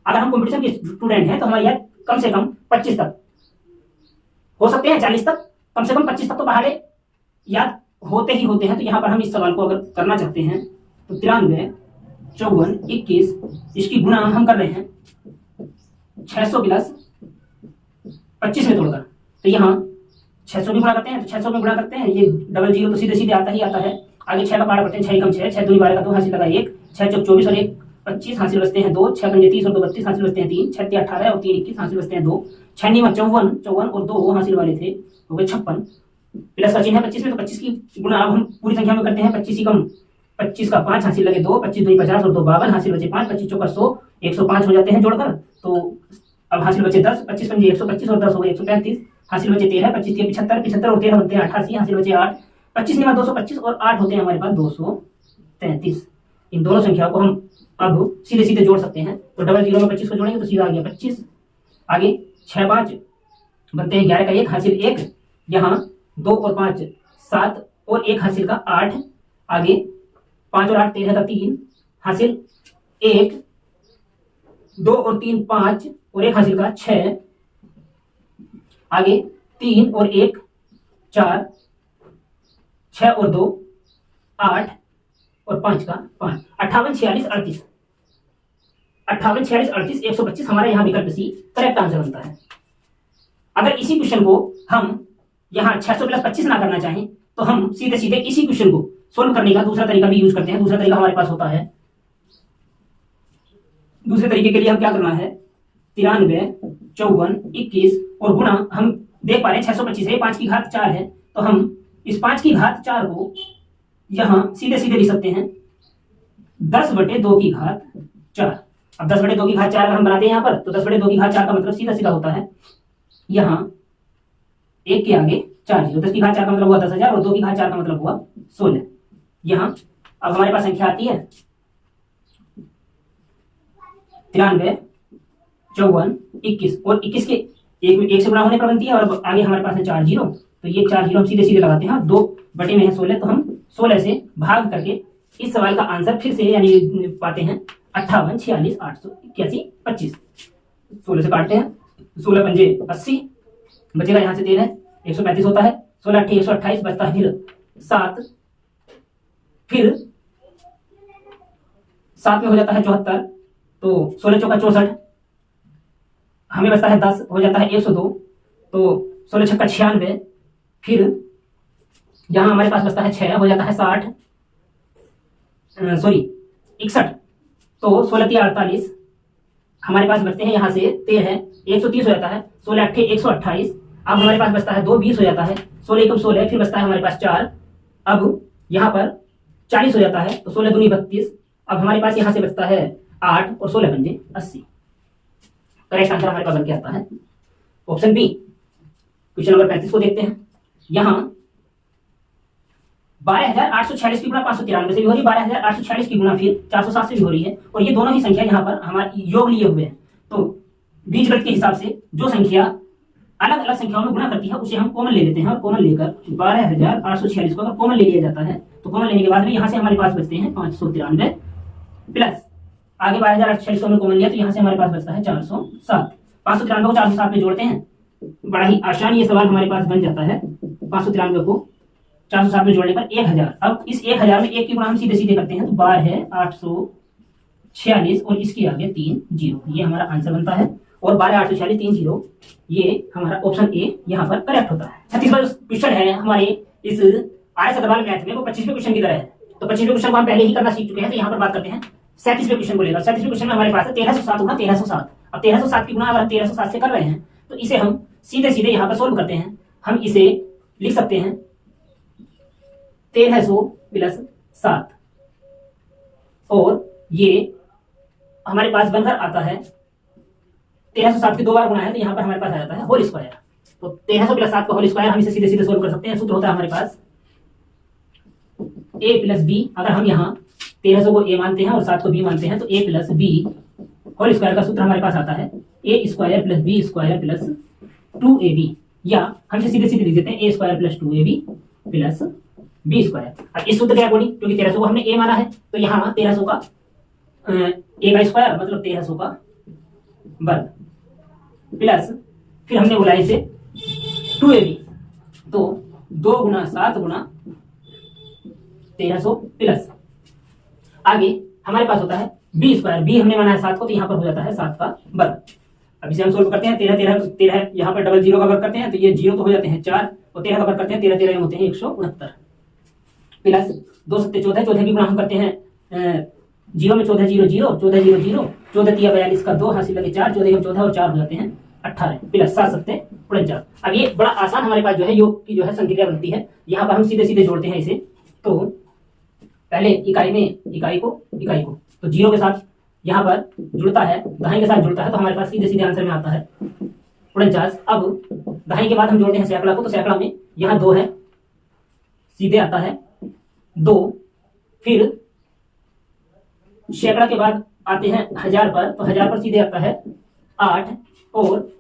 A: अगर हम कंपटीशन के स्टूडेंट हैं तो हमारी याद कम से कम 25 तक हो सकते हैं, 40 तक, कम से कम 25 तक तो पहाड़े याद होते ही होते हैं। तो यहाँ पर हम इस सवाल को अगर करना चाहते हैं तो 93 54 21 इसकी गुणा हम कर रहे हैं 600 प्लस 25 में तोड़कर। तो यहाँ 600 भी गुणा करते हैं, तो 600 में गुणा करते हैं, ये डबल जीरो तो सीधे सीधे आता ही आता है। आगे 6 का पहाड़ा पढ़ते हैं, 6 कम 6, 6 दूनी 12 का 2 हासिल लगा 1, 6 चौक 24 और 1 25 हासिल बचते हैं 2, 6 पंजे 30 और 2 32 हासिल बचते हैं 3, 6 18 और 3 21 हासिल बचते हैं 2, 6 54 54 और 2 हासिल वाले थे, हो गए 56। प्लस का चिन्ह है 25 में, तो 25 की गुणा अब हम पूरी संख्या में करते हैं। 25 ही कम 25 का 5 हासिल लगे 2, 25 दूनी 50 और 2 52 हासिल बचे 5, 25 चौका 100 105 हो जाते हैं जोड़कर। तो अब हासिल बचे 10, 25 पंजे 125 और 10 हो गए 135, हासिल बचे 13, 25 3 75, 75 और 13 बनते हैं 88, हासिल बचे 8, 25 निमा 225 और 8 होते हैं हमारे पास 233। इन दोनों संख्याओं को हम अब सीधे सीधे जोड़ सकते हैं। तो डबल जीरो में 25 को जोड़ेंगे तो सीधा आ गया 25। आगे 6 5 बनते हैं 11 का 1 हासिल 1, यहाँ 2 और 5 7 और 1 हासिल का 8, आगे 5 और 8 13 का 3 हासिल 1, 2 और 3 5 और 1 हासिल का 6, आगे 3 और 1 4, 6 और 2 8 और 5 का 5, 58 46 38 58 46 38 125 हमारा यहाँ विकल्प सी करेक्ट आंसर बनता है। अगर इसी क्वेश्चन को हम यहाँ 600 प्लस 25 ना करना चाहें तो हम सीधे सीधे इसी क्वेश्चन को सोल्व करने का दूसरा तरीका भी यूज करते हैं। दूसरा तरीका हमारे पास होता है, दूसरे तरीके के लिए हम क्या करना है, 93 54 21 और गुणा हम देख पा रहे हैं 625 है, 5 की घात 4 है, तो हम इस 5 की घात 4 को यहां सीधे सीधे लिख सकते हैं 10/2 की घात 4। अब 10/2 की घात 4 अगर हम बनाते हैं यहाँ पर, तो 10/2 की घात 4 का मतलब सीधा सीधा होता है यहाँ 1 के आगे 4 जीरो, 10 की घात 4 का मतलब हुआ 10,000 और 2 की घात 4 का मतलब हुआ 16। यहाँ अब हमारे पास संख्या आती है 93, 54, 21 और 21 के एक से गुणा होने पर बनती है और आगे हमारे पास है 4 जीरो, तो ये 4 जीरो हम सीधे सीधे लगाते हैं। 2 बटे में है 16, तो हम 16 से भाग करके इस सवाल का आंसर फिर से यानी पाते हैं 58, 46, 881, 25। 16 से काटते हैं, 16 पंजे 80, बचेगा यहाँ से 13, 135 होता है। 16 8 128 बचता है फिर 7, फिर 7 में हो जाता है 74, तो 16 चौका 64, हमें बचता है 10, हो जाता है 102, तो 16 छक्का 96, फिर यहां हमारे पास बचता है 6, हो जाता है 60, सॉरी 61, तो 16 3 48, हमारे पास बचते हैं यहाँ से 13, 130 हो जाता है। 16 8 128, अब हमारे पास बचता है 2, 20 हो जाता है। 16 1 16, फिर बचता है हमारे पास 4, अब यहाँ पर 40 हो जाता है, तो 16 दूनी 32, अब हमारे पास यहाँ से बचता है 8 और 16 पंजे 80। करेक्ट आंसर हमारे पास बन के आता है ऑप्शन बी। क्वेश्चन नंबर 35 को देखते हैं। यहाँ 12,846 की गुणा 593 से भी हो रही है, 12,846 की गुणा फिर 407 से भी हो रही है, और ये दोनों ही संख्या यहाँ पर हमारे योग लिए हुए हैं। तो बीजगणित के हिसाब से जो संख्या अलग अलग संख्याओं में गुणा करती है उसे हम कॉमन ले लेते हैं, और कॉमन लेकर 12,846 को अगर कॉमन ले लिया जाता है तो कॉमन लेने के बाद में यहाँ से हमारे पास बचते हैं 593 प्लस आगे 12,846 को हमने कॉमन लिया तो यहाँ से हमारे पास बचता है 407। 593 को 407 में जोड़ते हैं, बड़ा ही आसान ये सवाल हमारे पास बन जाता है। 593 को 407 में जोड़ने पर 1000। अब इस 1000 में 1 की गुणा हम सीधे सीधे करते हैं, तो 12,846 और इसके आगे 3 जीरो, ये हमारा आंसर बनता है। और 12,846 3 जीरो, ये हमारा ऑप्शन ए यहाँ पर करेक्ट होता है। 36वां क्वेश्चन है हमारे इस आर्य सदबाल मैथ में, वो 25वें क्वेश्चन की तरह है। तो 25वें क्वेश्चन को हम पहले ही करना सीख चुके हैं, तो यहाँ पर बात करते हैं 37वें क्वेश्चन को लेकर। 37वें क्वेश्चन में हमारे पास है 1307 गुणा 1307। अब 1307 की गुणा अगर हम 1307 से कर रहे हैं तो इसे हम सीधे सीधे यहाँ पर सोल्व करते हैं। हम इसे लिख सकते हैं 1300 प्लस 7, और ये हमारे पास बनकर आता है 1307 की 2 बार गुणा है तो यहाँ पर हमारे पास आ जाता है होल स्क्वायर। तो 1300 प्लस 7 का होल स्क्वायर हम इसे सीधे सीधे सोल्व कर सकते हैं। सूत्र होता है हमारे पास a प्लस बी। अगर हम यहाँ 1300 को a मानते हैं और 7 को b मानते हैं तो a plus B whole square का सूत्र हमारे पास आता है a square plus B square plus 2ab, या हम इसे सीधे सीधे लिख देते हैं a square plus 2ab plus B square. अब इस सूत्र के अकॉर्डिंग, क्योंकि 1300 को हमने a माना है तो यहाँ 1300 का a का स्क्वायर मतलब 1300 का वर्ग प्लस फिर हमने बोला इसे 2ab, तो 2 गुना 7 गुना 1300 प्लस आगे हमारे पास होता है बी स्क्वायर। बी हमने माना है 7 को, तो यहाँ पर हो जाता है 7 का वर्ग। अब इसे हम सोल्व करते हैं। 13 13 13 यहाँ पर डबल जीरो का वर्ग करते हैं तो ये जीरो तो हो जाते हैं 4, और 13 का वर्ग करते हैं 13 13 होते हैं 169 प्लस 2 7 14, 14 की गुणा हम करते हैं जीरो में 14 0 0, 14 0 0, 14 3 42 का 2 हासिल लगे 4, 14 14 और 4 हो जाते हैं 18 प्लस 7 7 49। अब ये बड़ा आसान हमारे पास जो है योग की जो है संक्रिया बनती है। यहाँ पर हम सीधे सीधे जोड़ते हैं इसे। तो पहले इकाई में इकाई को तो जीरो के साथ यहाँ पर जुड़ता है, दहाई के साथ जुड़ता है, तो हमारे पास सीधे सीधे आंसर में आता है 49। अब दहाई के बाद हम जोड़ते हैं सैकड़ा को, तो सैकड़ा में यहाँ 2 है, सीधे आता है 2, फिर सैकड़ा के बाद आते हैं 1000 पर, तो 1000 पर सीधे आता है 8, और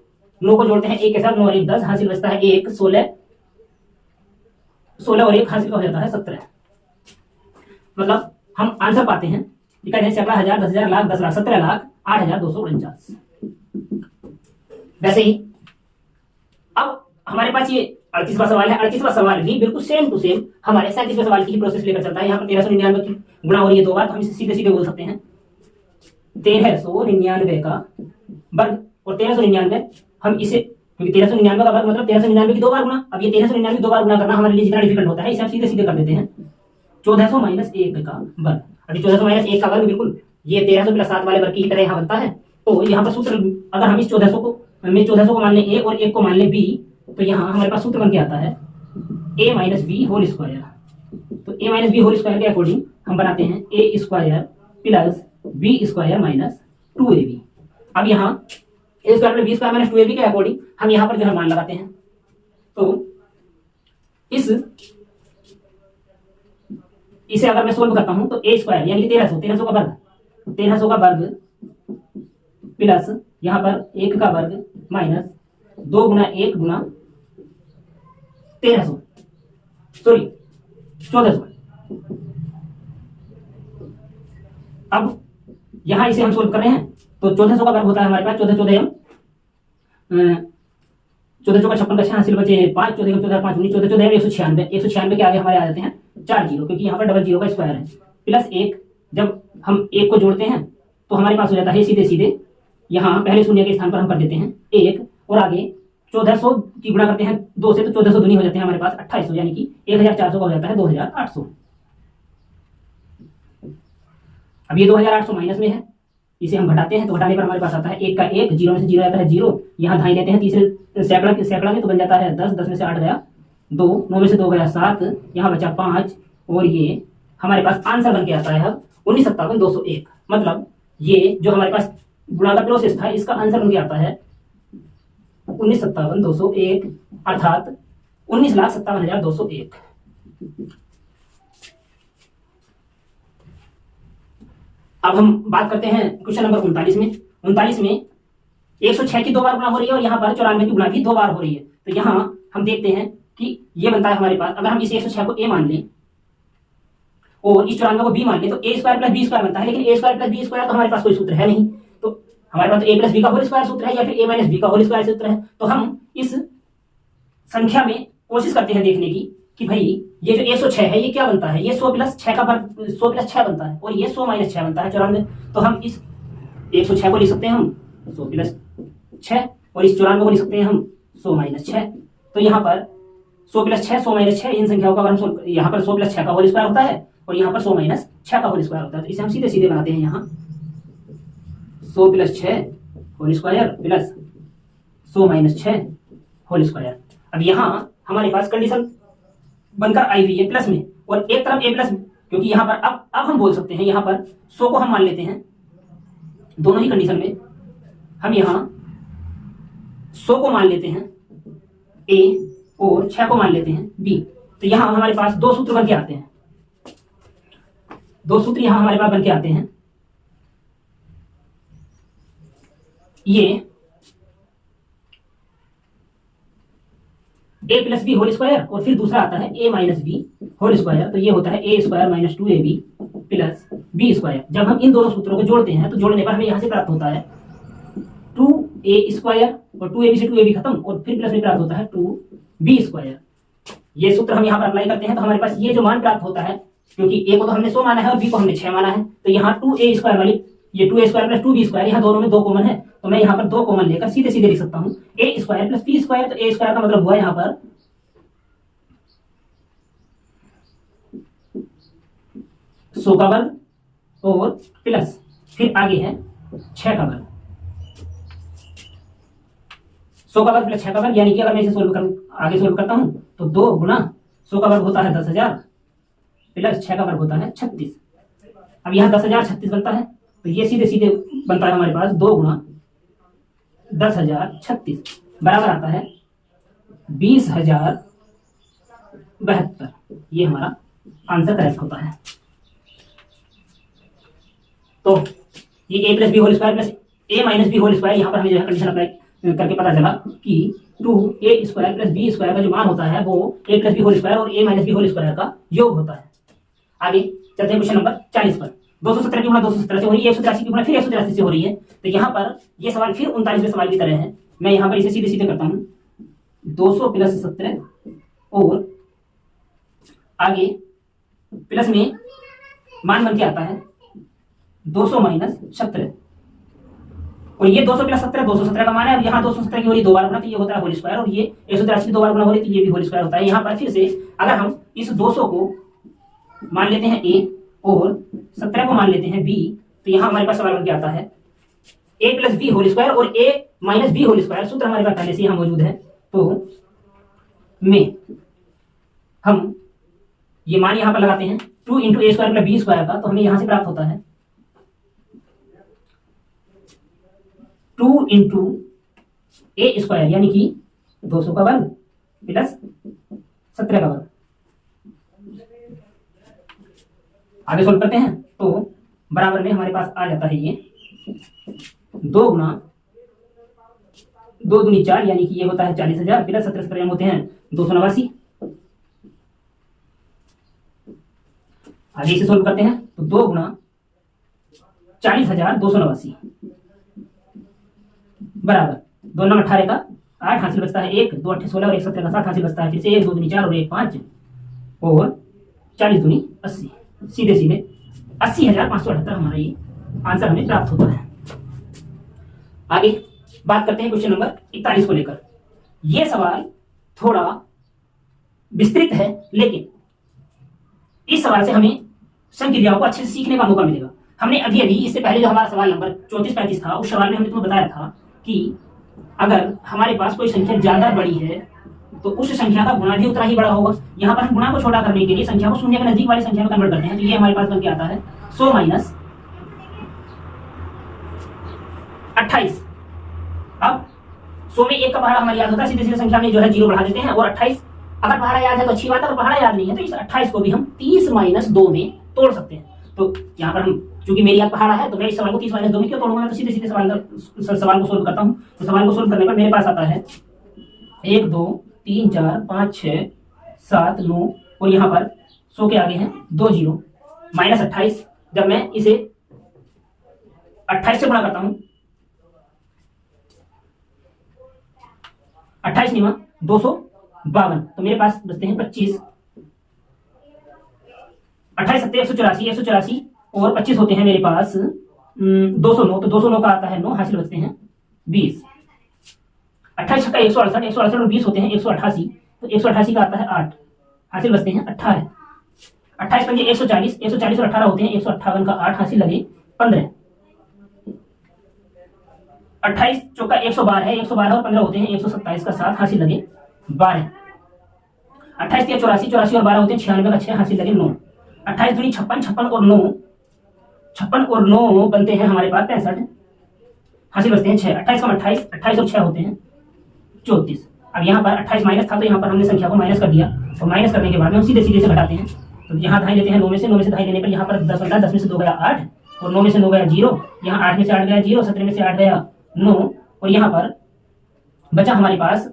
A: 9 को जोड़ते हैं 1 के साथ, 9 और 1 10, हासिल बचता है 1 16, 16 और 1 हासिल हो जाता है 17। मतलब हम आंसर पाते हैं, कहते हैं सैकड़ा, 1000 10,000 लाख 10 लाख 17 लाख 8,249। वैसे ही अब हमारे पास ये 38वां सवाल है। 38वां सवाल भी बिल्कुल सेम टू सेम हमारे 37वें सवाल की ही प्रोसेस लेकर चलता है। यहाँ पर 1399 की गुणा हो रही है 2 बार, तो हम इसे सीधे सीधे बोल सकते हैं 1399 का वर्ग, और 1399 हम इसे, क्योंकि 1399 का वर्ग मतलब 1399 की 2 बार गुणा। अब ये 1399 की 2 बार गुणा करना हमारे लिए जितना डिफिकल्ट होता है, इसे हम सीधे सीधे कर देते हैं 1400 माइनस 1 का वर्ग। अभी 1400 माइनस 1 का वर्ग बिल्कुल ये 1300 प्लस 7 वाले वर्ग की तरह यहाँ बनता है। तो यहाँ पर सूत्र, अगर हम इस 1400 को मान लें a और 1 को मान लें b, तो यहाँ हमारे पास सूत्र बन के आता है a minus B whole square. तो a minus B whole square के अकॉर्डिंग हम बनाते हैं a square plus B square minus 2ab। अब यहाँ a square plus B square minus 2ab के अकॉर्डिंग हम यहाँ पर जो है मान लगाते हैं। तो इसे अगर मैं सोल्व करता हूं तो ए स्क्वायर यानी कि 1300 का वर्ग, 1300 का वर्ग प्लस यहां पर 1 का वर्ग माइनस 2 गुना 1 गुना 1300 सॉरी 1400। अब यहां इसे हम सोल्व कर रहे हैं तो 1400 का वर्ग होता है हमारे पास 14 14 14 चौका 56 का 6 हासिल बचे 5 14 14 5 19 14 14 196 196 के आगे हमारे आ जाते हैं 4 जीरो, क्योंकि यहाँ पर डबल जीरो का स्क्वायर है, प्लस 1। जब हम 1 को जोड़ते हैं तो हमारे पास हो जाता है सीधे सीधे यहाँ पहले शून्य के स्थान पर हम कर देते हैं 1 और आगे 1400 की गुणा करते हैं 2 से, तो 1400 दूनी हो जाते हैं हमारे पास 2800, यानी कि 1400 का हो जाता है 2800। अब ये 2800 माइनस में है, इसे हम घटाते हैं तो घटाने पर हमारे पास आता है 1 का 1, जीरो में से जीरो आता है 0, यहाँ धाई लेते हैं तीसरे सैकड़ा में तो बन जाता है 10, 10 में से 8 गया 2, 9 में से 2 गया 7, यहाँ बचा 5 और ये हमारे पास आंसर बन के आता है अब 19,57,201। मतलब ये जो हमारे पास गुणा का प्रोसेस था इसका आंसर बन के आता है 19,57,201 अर्थात 19,57,201। अब हम बात करते हैं क्वेश्चन नंबर 39 में। 39 में 106 की 2 बार गुणा हो रही है और यहाँ पर 94 की गुणा भी 2 बार हो रही है। तो यहाँ हम देखते हैं कि ये बनता है हमारे पास, अगर हम इस 106 को a मान लें और इस 94 को b मान लें तो a square plus b square बनता है, लेकिन a square plus b square तो हमारे पास कोई सूत्र है नहीं, तो हमारे पास तो a प्लस b का होल स्क्वायर सूत्र है या फिर a माइनस b का होल स्क्वायर सूत्र है। तो हम इस संख्या में कोशिश करते हैं देखने की कि भाई ये जो 106 है ये क्या बनता है, ये 100 प्लस 6 का वर्ग 100 प्लस 6 बनता है और ये 100 माइनस 6 बनता है 94। तो हम इस 106 को लिख सकते हैं हम 100 प्लस 6 और इस 94 को लिख सकते हैं हम 100 माइनस 6। तो यहाँ पर 100 प्लस 6 100 माइनस 6 इन संख्याओं का अगर हम यहाँ पर 100 प्लस 6 का होल स्क्वायर होता है और यहाँ पर 100 माइनस 6 का होल स्क्वायर होता है। तो इसे हम सीधे सीधे बनाते हैं, यहाँ 100 plus 6 whole square plus 100 minus 6 whole square. अब यहाँ हमारे पास कंडीशन बनकर आई हुई है प्लस में और एक तरफ a प्लस, क्योंकि यहाँ पर अब हम बोल सकते हैं यहाँ पर 100 को हम मान लेते हैं, दोनों ही कंडीशन में हम यहाँ 100 को मान लेते हैं a और 6 को मान लेते हैं b। तो यहाँ हमारे पास दो सूत्र बन के आते हैं, दो सूत्र यहाँ हमारे पास बन के आते हैं। ये a plus B whole square और फिर दूसरा आता है a minus B whole square. तो ये होता है a square minus 2ab plus B square. जब हम इन दोनों सूत्रों को जोड़ते हैं तो जोड़ने पर हमें यहाँ से प्राप्त होता है 2a स्क्वायर और 2ab से 2ab खत्म और फिर प्लस में प्राप्त होता है 2b स्क्वायर। ये सूत्र हम यहाँ पर अप्लाई करते हैं तो हमारे पास ये जो मान प्राप्त होता है, क्योंकि a को तो हमने 100 माना है और b को हमने 6 माना है, तो यहाँ 2a स्क्वायर वाली ये 2a square plus 2b square, यहाँ दोनों में 2 कॉमन है तो मैं यहाँ पर 2 कॉमन लेकर सीधे सीधे लिख सकता हूँ a square plus b square. तो a स्क्वायर का मतलब हुआ यहाँ पर 100 का वर्ग और प्लस फिर आगे है 6 का वर्ग, 100 का वर्ग प्लस 6 का वर्ग, यानी कि अगर मैं इसे आगे सोल्व करता हूं तो 2 गुना 100 का वर्ग होता है 10,000 प्लस 6 का वर्ग होता है 36। अब यहाँ 10,036 बनता है तो ये सीधे सीधे बनता है हमारे पास 2 गुना 10,036 बराबर आता है 20,072। ये हमारा आंसर करेक्ट होता है। तो ये a plus B whole square plus a minus B whole square, यहाँ पर हमें जो है कंडीशन अप्लाई करके पता चला कि 2a square plus b square का जो मान होता है वो a plus B whole square और a minus B whole square का योग होता है। आगे चलते हैं क्वेश्चन नंबर 40 पर। 217 की गुणा 217 से हो रही है, 183 की गुणा फिर 183 से हो रही है। तो यहाँ पर ये सवाल फिर 39वें सवाल की तरह है। मैं यहाँ पर इसे सीधे सीधे करता हूँ 200 प्लस 17 और आगे प्लस में मान बन के आता है 200 माइनस 17 और ये 200 प्लस 17 217 का मान है और यहाँ 217 की हो रही 2 बार गुना तो ये होता है होल स्क्वायर और ये 183 की 2 बार गुना हो रही तो ये भी होल स्क्वायर होता है। यहाँ पर फिर से अगर हम इस 200 को मान लेते हैं a और 17 को मान लेते हैं b, तो यहाँ हमारे पास सवाल बन के आता है a plus B whole square और a minus B whole square. सूत्र हमारे पास पहले से यहाँ मौजूद है, तो में हम ये मान यहाँ पर लगाते हैं 2 into A square plus B square का, तो हमें यहाँ से प्राप्त होता है 2 इंटू ए स्क्वायर यानी कि 200 का वर्ग प्लस 17 का वर्ग। आगे सोल्व करते हैं तो बराबर में हमारे पास आ जाता है ये 2 गुना 2 दूनी 4 यानी कि ये होता है 40,000 प्लस 17 परिणाम होते हैं 289। आगे इसे सोल्व करते हैं तो 2 गुना 40,289 बराबर 2 9 18 का 8 हासिल बचता है 1 2 8 16 और 1 17 का 7 हासिल बचता है। फिर से 1 2 दूनी 4 और 1 5 और 40 दूनी 80। सीधे सीधे 80,578 हमारा ये आंसर हमें प्राप्त होता है। आगे बात करते हैं क्वेश्चन नंबर 41 को लेकर। यह सवाल थोड़ा विस्तृत है, लेकिन इस सवाल से हमें संक्रियाओं को अच्छे से सीखने का मौका मिलेगा। हमने अभी अभी इससे पहले जो हमारा सवाल नंबर 34-35 था, उस सवाल में हमने तुम्हें बताया था कि अगर हमारे पास कोई संख्या ज्यादा बड़ी है तो उस संख्या का गुणा भी उतना ही बड़ा होगा। यहाँ पर हम गुणा को छोटा करने के लिए संख्या को शून्य के नजदीक वाली संख्या में कन्वर्ट करते हैं। तो ये हमारे पास बन के आता है 100 माइनस 28। अब 100 में 1 का पहाड़ा हमारे याद होता है, सीधे सीधे संख्या में जो है 0 बढ़ा देते हैं। और 28 अगर पहाड़ा याद है तो अच्छी बात है, अगर पहाड़ा याद नहीं है तो इस 28 को भी हम 30 माइनस 2 में तोड़ सकते हैं। तो यहाँ पर हम चूंकि मेरी याद पहाड़ा है तो मैं इस सवाल को 30 माइनस 2 में क्यों तोड़ूंगा, तो सीधे सीधे सवाल को सोल्व करता हूँ। तो सवाल को सोल्व करने पर मेरे पास आता है 1 2 3 4 5 6 7 9 और यहाँ पर 100 के आगे हैं 2 0 माइनस 28। जब मैं इसे 28 से गुणा करता हूं 28 निमा 252 तो मेरे पास बचते हैं 25। 28 सत्ते 184 184 और 25 होते हैं मेरे पास 209। तो 209 का आता है 9 हासिल बचते हैं 20। 28 छक्का 168 168 और 20 होते हैं 188। तो 188 का आता है 8 हासिल बचते हैं 18। 28 पंजे 140 140 और 18 होते हैं 158 का 8 हासिल लगे 15। 28 चौका 112 है 112 और 15 होते हैं 127 का 7 हासिल लगे 12। 28 3 84 84 और 12 होते हैं 96 का 6 हासिल लगे 9। 28 दूनी 56 56 और 9 56 और 9 बनते हैं हमारे पास 65 हासिल बचते हैं 6। 28 का 28 28 और 6 होते हैं 34। अब यहाँ पर 28 माइनस था तो यहाँ पर हमने संख्या को माइनस कर दिया और माइनस करने के बाद में हम सीधे सीधे से घटाते हैं। तो यहाँ ढाई लेते हैं 9 में से ढाई लेने पर यहाँ पर 10 बनता है। 10 में से 2 गया 8 और 9 में से 9 गया 0। यहाँ 8 में से 8 गया 0 17 में से 8 गया 9 और यहाँ पर बचा हमारे पास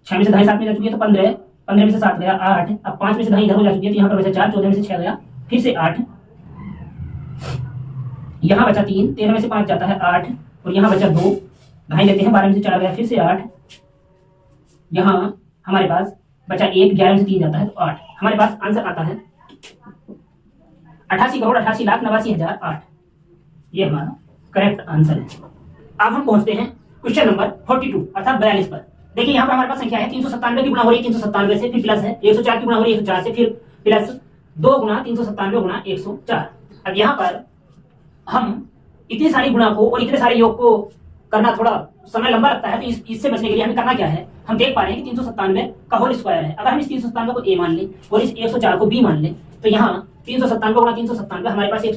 A: 6 में से ढाई 7 में जा चुकी है तो 15 15 में से 7 गया 8। अब 5 में से ढाई इधर हो जा चुकी है तो यहाँ पर बचा 4 14 में से 6 गया फिर से 8। यहाँ बचा 3 13 में से 5 जाता है 8 और यहाँ बचा 2 ढाई लेते हैं 12 में से 4 गया फिर से 8। यहाँ हमारे पास बचा 1 11 में से 3 जाता है तो 8। हमारे पास आंसर आता है 88,88,89,008। ये हमारा करेक्ट आंसर है। अब हम पहुंचते हैं क्वेश्चन नंबर 42 अर्थात 42 पर। देखिए यहाँ पर हमारे पास संख्या है 397 की गुणा हो रही है 397 से, फिर प्लस है 104 की गुणा हो रही है 104 से, फिर प्लस 2 गुना 397 गुणा 104। अब यहाँ पर हम इतनी सारी गुणा को और इतने सारे योग को करना थोड़ा समय लंबा लगता है, तो इससे बचने के लिए हमें करना क्या है, हम देख पा रहे हैं कि 397 का होल स्क्वायर है। अगर हम इस 397 को a मान लें और इस 104 को b मान लें तो यहाँ 397 गुणा 397 हमारे पास एक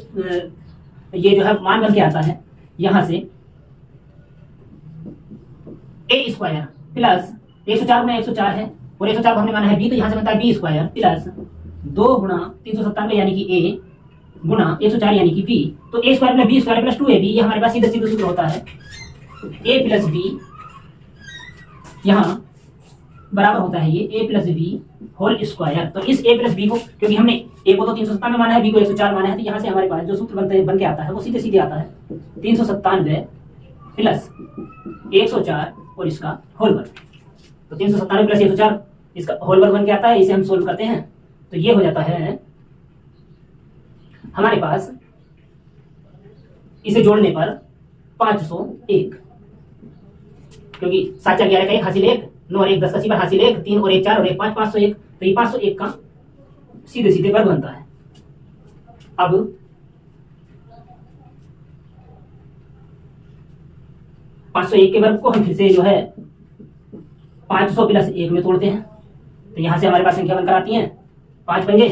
A: ये जो है मान बन के आता है यहाँ से a स्क्वायर प्लस 104 गुणा 104 है और 104 को हमने माना है b, तो यहाँ से बनता है b स्क्वायर प्लस 2 गुणा 397 यानी कि a गुणा 104 यानी कि b। तो a square plus b square plus 2ab ये हमारे पास सीधे सीधे सूत्र होता है a प्लस b यहाँ बराबर होता है ये a plus b whole square. तो इस a प्लस b को, क्योंकि हमने a को तो 397 माना है b को 104 माना है, तो यहाँ से हमारे पास जो सूत्र बन के आता है वो सीधे सीधे आता है 397 प्लस 104 और इसका होल वर्ग। तो 397 प्लस 104 इसका होल वर्ग बन के आता है। इसे हम सोल्व करते हैं तो ये हो जाता है हमारे पास, इसे जोड़ने पर 501, क्योंकि 7 4 11 का 1 हासिल 1 9 और 1 10 का सीधा हासिल 1 3 और 1 4 और 1 5 501। तो ये 501 का सीधे सीधे वर्ग बनता है। अब पाँच सौ एक के वर्ग को हम फिर से जो है 500 प्लस 1 में तोड़ते हैं। तो यहां से हमारे पास संख्या बनकर आती है 5 पंजे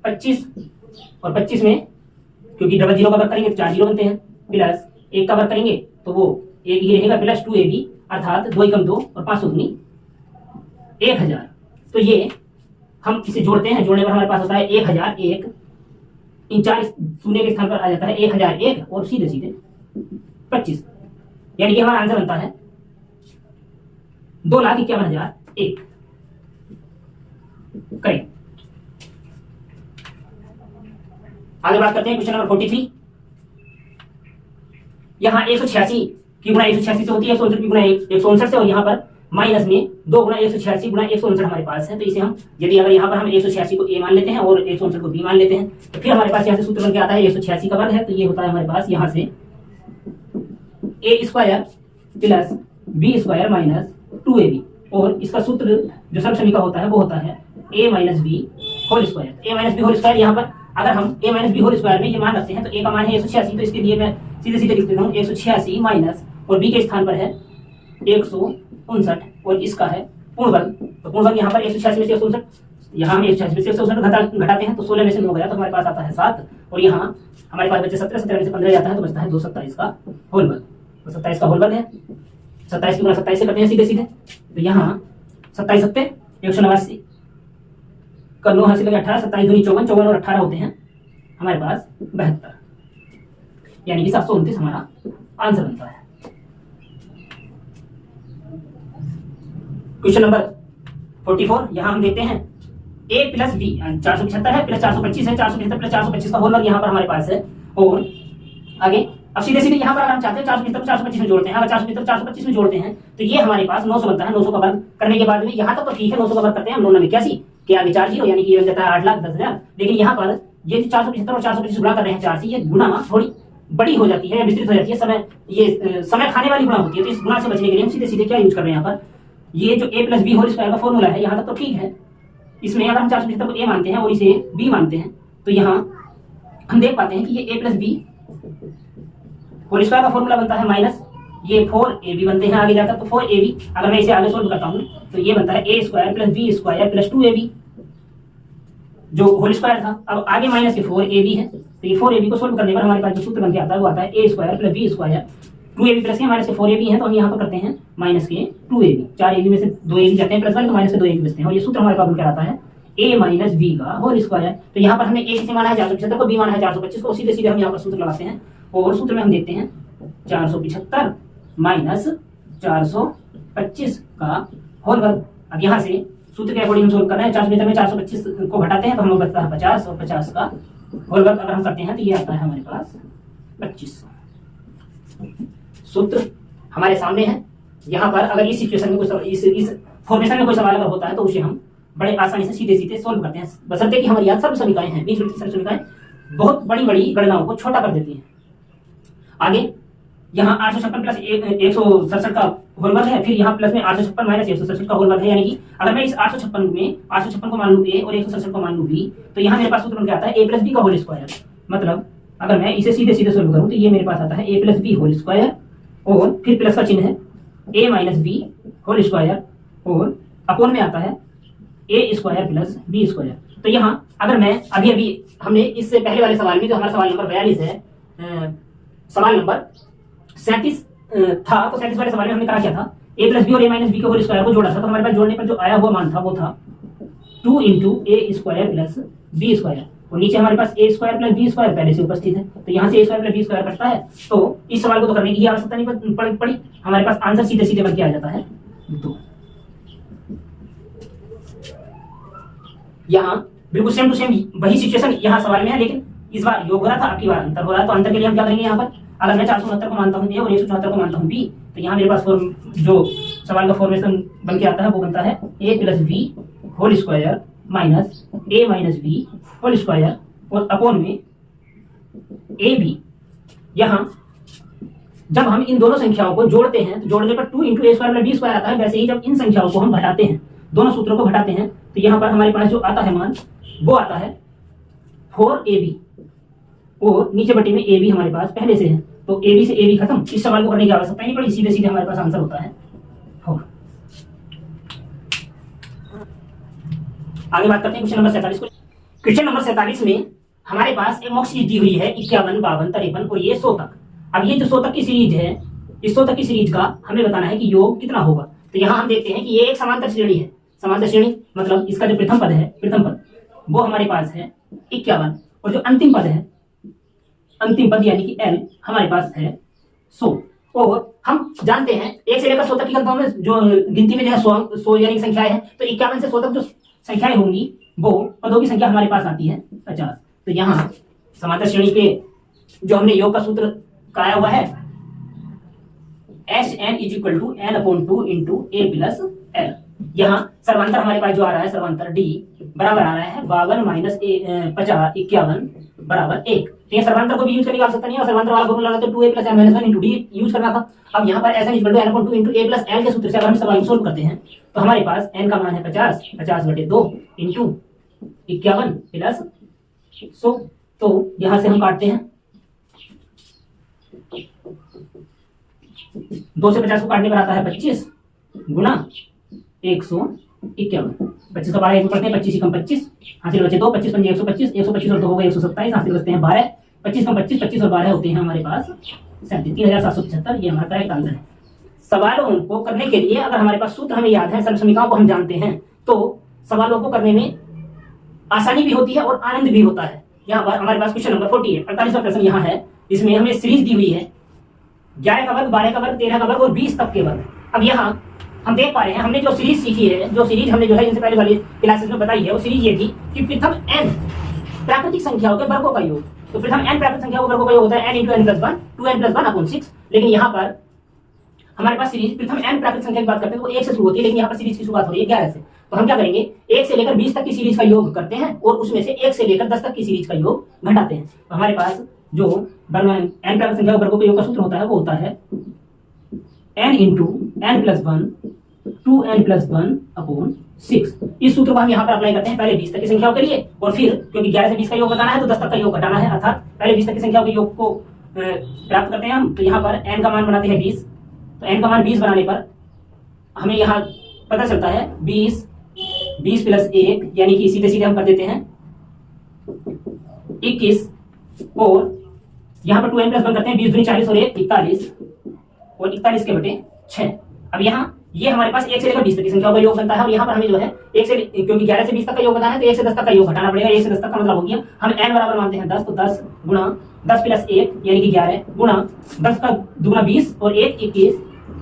A: 25 और 25 में क्योंकि डबल जीरो का वर्ग करेंगे तो 4 जीरो बनते हैं, प्लस 1 का वर्ग करेंगे तो वो 1 ही रहेगा प्लस 2ab अर्थात 2 एकम 2 और 5 दूनी 1000। तो ये हम इसे जोड़ते हैं, जोड़ने पर हमारे पास होता है 1001, इन 4 शून्य के स्थान पर आ जाता है 1001 और सीधे सीधे 25, यानी कि हमारा आंसर बनता है 2,51,001। करेक्ट। आगे बात करते हैं क्वेश्चन नंबर 43। यहाँ 186 की गुणा 186 से होती है, 169 की गुणा 169 से, और यहाँ पर माइनस में 2 गुणा 186 गुणा 169 हमारे पास है। तो इसे हम यदि अगर यहाँ पर हम 186 को a मान लेते हैं और 169 को b मान लेते हैं, तो फिर हमारे पास यहाँ से सूत्र बन के आता है 186 का वर्ग है, तो ये होता है हमारे पास यहाँ से a square plus b square minus 2ab, और इसका सूत्र जो सर्वसमीका होता है वो होता है a minus b whole square. a minus b whole square, यहाँ पर अगर हम a minus b whole square में ये मान रखते हैं तो a का मान है 186, तो इसके लिए मैं सीधे सीधे लिख देता हूँ 186 माइनस, और b के स्थान पर है 159 और इसका है पूर्ण वर्ग। तो पूर्ण वर्ग यहाँ पर 186 में से 159, यहाँ हम 186 में से 159 घटाते हैं तो 16 में से 9 गया तो हमारे पास आता है 7, और यहाँ हमारे पास बचे 17, 17 में से 15 जाता है तो बचता है 227 का होल वर्ग। तो 27 का होल वर्ग है, 27 की गुणा 27 से करते हैं सीधे सीधे, तो यहाँ 27 सत्ते 189 का 9 हासिल लगे 18, 27 दूनी 54, 54 और 18 होते हैं हमारे पास 72, यानी कि 729 हमारा आंसर बनता है। क्वेश्चन नंबर 44, यहां हम देते हैं a प्लस b 475 है प्लस 425 है, 475 प्लस 425 का होल वर्ग यहाँ पर हमारे पास है। और आगे अब सीधे सीधे यहाँ पर अगर हम चाहते हैं 475 425 में जोड़ते हैं, अगर 475 425 में जोड़ते हैं तो ये हमारे पास 900 बनता है। 900 का वर्ग करने के बाद में यहाँ तक तो ठीक है, 900 का वर्ग करते हैं हम 9 में 81 के आगे 4 जीरो, यानी कि ये बन जाता है 8,10,000। लेकिन यहाँ पर ये 475 और 425 गुणा कर रहे हैं 4 से, ये गुणा थोड़ी बड़ी हो जाती है या विस्तृत हो जाती है, समय खाने वाली गुणा होती है। तो इस गुणा से बचने के लिए हम सीधे सीधे क्या यूज कर रहे हैं, यहाँ पर ये जो a plus B whole square का फॉर्मूला है यहाँ तक तो ठीक है। इसमें अगर हम 475 को a मानते हैं और इसे b मानते हैं तो यहाँ हम देख पाते हैं कि ये a plus B whole square का फॉर्मूला बनता है माइनस ये 4ab बनते हैं आगे जाकर। तो 4ab अगर मैं इसे आगे सोल्व करता हूँ तो ये बनता है a square plus B square plus 2ab जो होल स्क्वायर था। अब आगे माइनस ये 4ab है, तो ये 4ab को सोल्व करने पर हमारे पास जो सूत्र बन के आता है वो आता है a square plus B square 2ab plus के माइनस के 4ab है, तो हम यहाँ पर करते हैं माइनस के 2ab, 4ab में से 2ab जाते हैं प्लस वाले तो माइनस के 2ab बचते हैं, और ये सूत्र हमारे पास बनकर आता है a माइनस b का होल स्क्वायर। तो यहाँ पर हमने a किसे माना है 475 को, b माना है 425 को, सीधे सीधे हम यहाँ पर सूत्र लगाते हैं और सूत्र में हम देखते हैं 475 माइनस 425 का होल वर्ग। अब यहाँ से सूत्र के अकॉर्डिंग हम सोल्व कर रहे हैं, 475 में 425 को घटाते हैं तो हम लोग बचता है 50, और 50 का होल वर्ग अगर हम करते हैं तो ये आता है हमारे पास 2500। सूत्र हमारे सामने है। यहाँ पर अगर इस सिचुएशन में कोई इस फॉर्मेशन में कोई सवाल अगर होता है तो उसे हम बड़े आसानी से सीधे सीधे सोल्व करते हैं, बशर्ते कि हमारी याद सर्व समीकरण हैं। बीजगणित सर्व समीकरण बहुत बड़ी बड़ी गणनाओं को छोटा कर देती हैं। आगे यहाँ 856 प्लस 167 का होल वर्ग है, फिर यहाँ प्लस में 856 माइनस 167 का होल वर्ग है, यानी कि अगर मैं इस 856 को मान लूँ a और 167 को मान लूँ b, तो यहाँ मेरे पास सूत्र बन के आता है a प्लस बी का होल स्क्वायर। मतलब अगर मैं इसे सीधे सीधे सोल्व करूँ तो ये मेरे पास आता है a plus B whole square और फिर प्लस का चिन्ह है a minus B whole square और अपोन में आता है a square plus B square. तो यहाँ अगर मैं अभी हमने इससे पहले वाले सवाल में जो हमारा सवाल नंबर 42 है, सवाल नंबर 37 था, तो 37 वाले सवाल में हमने कहा क्या था, a प्लस बी और a माइनस बी के होल स्क्वायर को जोड़ा था। तो हमारे पास जोड़ने पर जो आया हुआ मान था वो था 2 into A square plus B square, और नीचे हमारे पास a square plus B square पहले से उपस्थित है, तो यहाँ से a square plus B square कटता है। तो इस सवाल को तो करने की आवश्यकता नहीं पड़ी, हमारे पास आंसर सीधे सीधे बन के आ जाता है 2। यहाँ बिल्कुल सेम टू सेम वही सिचुएशन यहाँ सवाल में है, लेकिन इस बार योग हो रहा था, आपकी बार अंतर हो रहा है। तो अंतर के लिए हम क्या करेंगे, यहाँ पर अगर मैं 469 को मानता हूँ a और 174 को मानता हूँ b, तो यहाँ मेरे पास जो सवाल का फॉर्मेशन बन के आता है वो बनता है a plus B whole square minus a minus B whole square और अपोन में ए बी। यहाँ जब हम इन दोनों संख्याओं को जोड़ते हैं तो जोड़ने पर 2 into A square plus B square आता है। वैसे ही जब इन संख्याओं को हम घटाते हैं, दोनों सूत्रों को घटाते हैं, तो यहाँ पर हमारे पास जो आता है मान वो आता है 4ab, और नीचे बटे में ab हमारे पास पहले से है, तो ab से ab खत्म। इस सवाल को करने की आवश्यकता नहीं पड़ी, सीधे सीधे हमारे पास आंसर होता है 4। आगे बात करते हैं क्वेश्चन नंबर 47 को। क्वेश्चन नंबर 47 में हमारे पास एक मॉक सीरीज दी हुई है 51, 52, 53 और ये 100 तक। अब ये जो 100 तक की सीरीज है, इस 100 तक की सीरीज का हमें बताना है कि योग कितना होगा। तो यहाँ हम देखते हैं कि ये एक समांतर श्रेणी है। समांतर श्रेणी मतलब इसका जो प्रथम पद वो हमारे पास है 51 और जो अंतिम पद यानी कि L हमारे पास है 100। और हम जानते हैं 1 से लेकर 100 तक की गणनाओं में जो गिनती में जो है 100 यानी संख्याएं हैं, तो 51 से 100 तक जो संख्याएं होंगी वो पदों की संख्या हमारे पास आती है 50। तो यहाँ समांतर श्रेणी के जो हमने योग का सूत्र कराया हुआ है Sn = n/2 × a + l। यहाँ सर्वांतर हमारे पास जो आ रहा है सर्वांतर D बराबर आ रहा है 52 - 50 51 बराबर 1। तो ये सर्वांतर को भी यूज करने की आवश्यकता नहीं है, और सर्वांतर वाला फॉर्मूला लगा तो 2a + n - 1 × d यूज करना था। अब यहाँ पर Sn = n/2 × a + l के सूत्र से अगर हम सवाल को सोल्व करते हैं तो हमारे पास n का मान है 50 50/2 × 51 + 100। तो यहाँ से हम काटते हैं 2 से 50 को काटने पर आता है 25 गुना 151। 25 तो 12 पढ़ते हैं, 25 कम 25 हासिल बचे 2, 25 पंजे 125, 125 और 2 हो गए 127, हासिल बचते हैं 12। 25 कम 25, 25 और 12 होते हैं हमारे पास 37,775। ये हमारा करेक्ट आंसर है। सवालों को करने के लिए अगर हमारे पास सूत्र हमें याद है, सर्वसमीकरणों को हम जानते हैं, तो सवालों को करने में आसानी भी होती है और आनंद भी होता है। यहाँ पर हमारे पास क्वेश्चन नंबर 48 48वां प्रश्न यहाँ है। इसमें हमें सीरीज दी हुई है 11 का वर्ग, 12 का वर्ग, 13 का वर्ग और 20 तक के वर्ग। अब यहाँ हम देख पा रहे हैं हमने जो सीरीज सीखी है, जो सीरीज हमने जो है इनसे पहले वाली क्लासेस में बताई है, वो सीरीज ये थी कि प्रथम n प्राकृतिक संख्याओं के वर्गों का योग। तो प्रथम n प्राकृतिक संख्याओं के वर्गों का योग होता है n × n + 1 2n + 1/6। लेकिन यहाँ पर हमारे पास सीरीज प्रथम n प्राकृतिक संख्या की बात करते हैं तो 1 से शुरू होती है, लेकिन यहाँ पर सीरीज की शुरुआत हो रही है 11 से। तो हम क्या करेंगे, 1 से लेकर 20 तक की सीरीज का योग करते हैं और उसमें से 1 से लेकर 10 तक की सीरीज का योग घटाते हैं। तो हमारे पास जो n प्राकृतिक संख्या वर्गों के योग का सूत्र होता है वो होता है n × n + 1 2n + 1/6। इस सूत्र को हम यहाँ पर अप्लाई करते हैं पहले 20 तक की संख्याओं के लिए, और फिर क्योंकि 11 से 20 का योग घटाना है तो 10 तक का योग घटाना है, अर्थात पहले 20 तक की संख्याओं के योग को प्राप्त करते हैं हम। तो यहाँ पर n का मान बनाते हैं 20। तो n का मान 20 बनाने पर हमें यहाँ पता चलता है 20 + 1 यानी कि सीधे सीधे हम कर देते हैं 21, और यहाँ पर 2n + 1 करते हैं 20 दूनी 40 और 1 41 और 41 के बटे 6। अब यहाँ ये हमारे पास 1 से लेकर 20 तक की संख्याओं का योग बनता है, और यहाँ पर हमें जो है 1 से क्योंकि 11 से 20 तक का योग बताना है तो 1 से 10 तक का योग घटाना पड़ेगा। 1 से 10 तक का मतलब हो गया हम n बराबर मानते हैं 10, तो 10 गुणा 10 + 1 यानी कि 11 गुणा 10 का दुगुना 20 और 1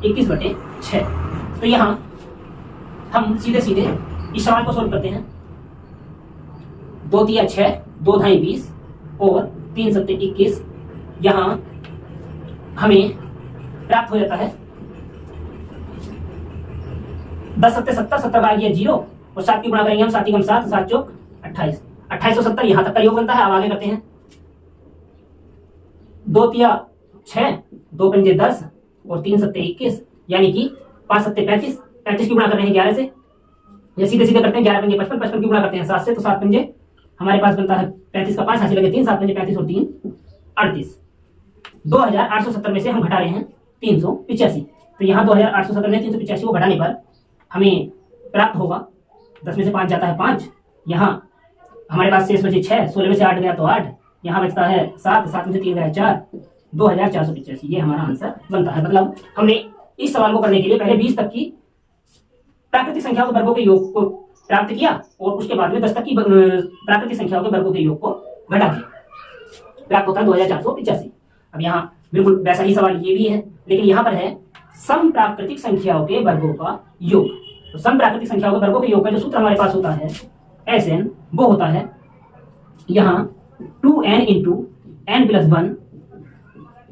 A: 21 बटे 6। तो यहाँ हम सीधे सीधे इस सवाल को सोल्व करते हैं। 2 × 6 2 × 20 और 3 × 7 21। यहाँ हमें प्राप्त हो जाता है 10 × 7 70, 70 का आ गया 0 और 7 की गुणा करेंगे हम, 7 × 7 7 × 28 2870 यहाँ तक का योग बनता है। अब आगे करते हैं 2 × 6 2 × 10 और 3 × 7 21 यानी कि 5 × 7 35 35 की गुणा कर रहे हैं 11 से, या सीधे सीधे करते हैं 11 × 55 55 की गुणा करते हैं 7 से, तो 7 × हमारे पास बनता है 35 का 5 हासिल लगे 3 7 × 35 और 3 38। 2870 में से हम घटा रहे हैं 385। तो यहाँ 2870 में 385 को घटाने पर हमें प्राप्त होगा 10 में से 5 जाता है 5, यहाँ हमारे पास शेष बचे 6, 16 में से 8 गया तो 8, यहाँ बचता है 7 7 में से 3 गया 4 2485। ये हमारा आंसर बनता है। मतलब हमने इस सवाल को करने के लिए पहले 20 तक की प्राकृतिक संख्याओं के वर्गों के योग को प्राप्त किया और उसके बाद में 10 तक की प्राकृतिक संख्याओं के वर्गों के योग को घटा दिया, प्राप्त होता है 2485। अब यहाँ बिल्कुल वैसा ही सवाल ये भी है, लेकिन यहाँ पर है सम प्राकृतिक संख्याओं के वर्गों का योग। तो सम प्राकृतिक संख्याओं के वर्गों के योग का जो सूत्र हमारे पास होता है Sn, वो होता है यहाँ 2n × n + 1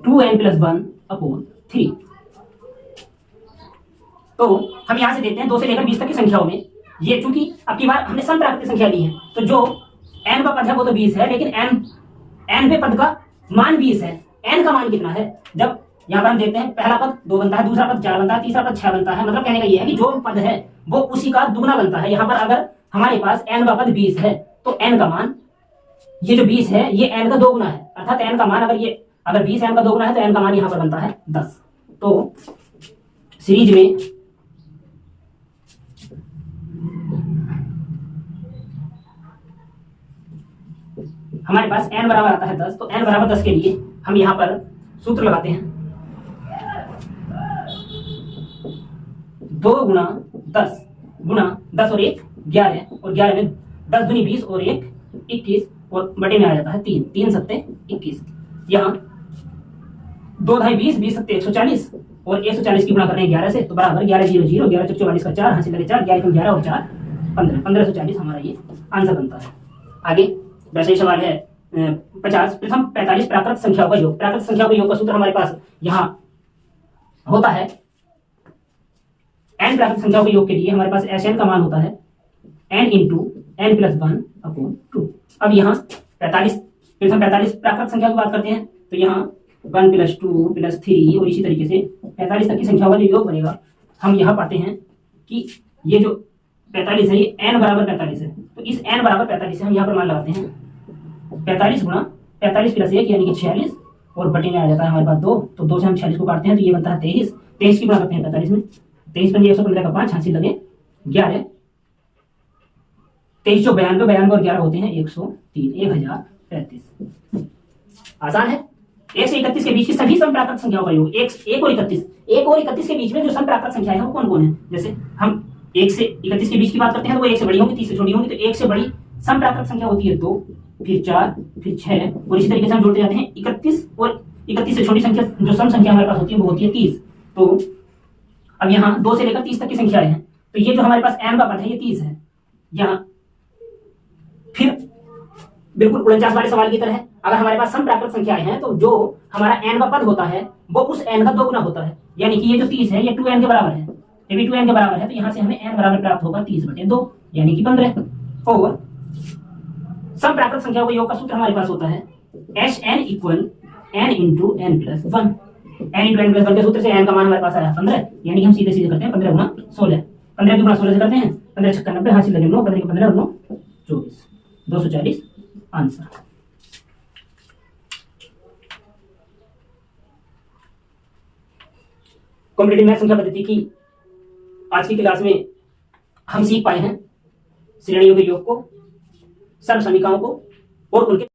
A: 2n + 1/3। तो हम यहाँ से देखते हैं 2 से लेकर 20 तक की संख्याओं में ये, चूंकि अब की बार हमने सम प्राकृतिक संख्या ली है, तो जो n का पद है वो तो 20 है, लेकिन n पद का मान 20 है। n का मान कितना है, जब यहाँ पर हम देखते हैं पहला पद 2 बनता है, दूसरा पद 4 बनता है, तीसरा पद 6 बनता है। मतलब कहने का ये है कि जो पद है वो उसी का दुगना बनता है। यहाँ पर अगर हमारे पास n का पद 20 है तो n का मान ये जो 20 है ये n का दोगुना है, अर्थात n का मान अगर 20 n का दोगुना है तो n का मान यहाँ पर बनता है 10। तो सीरीज में हमारे पास n बराबर आता है 10, तो n बराबर 10 के लिए हम यहाँ पर सूत्र लगाते हैं 2 × 10 गुना 10 और 1 11 और 11 में 10 दूनी 20 और 1 21 और बटे में आ जाता है 3 3 सत्ते 21। यहाँ 2 ढाई 20 20 सत्ते 140 और 140 की गुणा कर रहे हैं 11 से तो बराबर 11 0 0 11 चौक 44 का 4 हासिल लगे 4 11 कम 11 और 4 15 1540 हमारा ये आंसर बनता है। आगे वैसे ही सवाल है 50 प्रथम 45 प्राकृत संख्याओं का योग। प्राकृत संख्याओं का योग का सूत्र हमारे पास यहाँ होता है n प्राकृत संख्याओं के योग के लिए हमारे पास Sn का मान होता है n into n plus 1 upon 2। अब यहाँ 45 प्रथम 45 प्राकृत संख्या की बात करते हैं तो यहाँ 1 प्लस 2 प्लस 3 और इसी तरीके से 45 तक की संख्याओं का जो योग बनेगा हम यहाँ पाते हैं कि ये जो 45 है ये n बराबर 45 है तो इस n बराबर 45 से हम यहाँ पर मान लगाते हैं 45 गुणा 45 प्लस 1 यानी कि 46 और बटे में आ जाता है हमारे पास 2 तो 2 से हम 46 को काटते हैं तो ये बनता है 23 23 की गुणा करते हैं 45 में 23 पंजे 115 का 5 हासिल लगे 11 23 जो 92 92 और 11 होते हैं 103 1035। आसान है। 1 से 31 के बीच की सभी सम प्राकृत संख्याओं का योग 1 और 31 के बीच में जो सम प्राकृत संख्याएं हैं वो कौन कौन है। जैसे हम 1 से 31 के बीच की बात करते हैं तो वो 1 से बड़ी होंगी 30 से छोटी होंगी तो 1 से बड़ी सम प्राकृत संख्या होती है 2 फिर 4 फिर 6 और इसी तरीके से हम जोड़ते जाते हैं 31 और 31 से छोटी संख्या जो सम संख्या हमारे पास होती है वो होती है 30। तो अब यहाँ 2 से लेकर 30 तक की संख्याएं हैं तो ये जो हमारे पास n का पद है ये 30 है। यहाँ फिर बिल्कुल 49 वाले सवाल की तरह अगर हमारे पास सम प्राकृत संख्याएं हैं तो जो हमारा n का पद होता है वो उस n का 2 गुना होता है यानी कि ये जो 30 है ये 2n के बराबर है। ये भी 2n के बराबर है तो यहाँ से हमें n बराबर प्राप्त होगा 30/2 यानी कि 15। और सम प्राकृत संख्याओं का योग का सूत्र हमारे पास होता है Sn equal n into n plus 1। n into n plus 1 के सूत्र से n का मान हमारे पास आया 15 यानी कि हम सीधे सीधे करते हैं 15 गुना 16 15 की गुणा 16 से करते हैं 15 छक्का 90 हासिल लगे 9 15 के 15 और 9 24 240 आंसर। कॉम्पिटिटिव मैथ संख्या पद्धति की आज की क्लास में हम सीख पाए हैं श्रेणियों के योग को सर्व समीकरणों को और उनके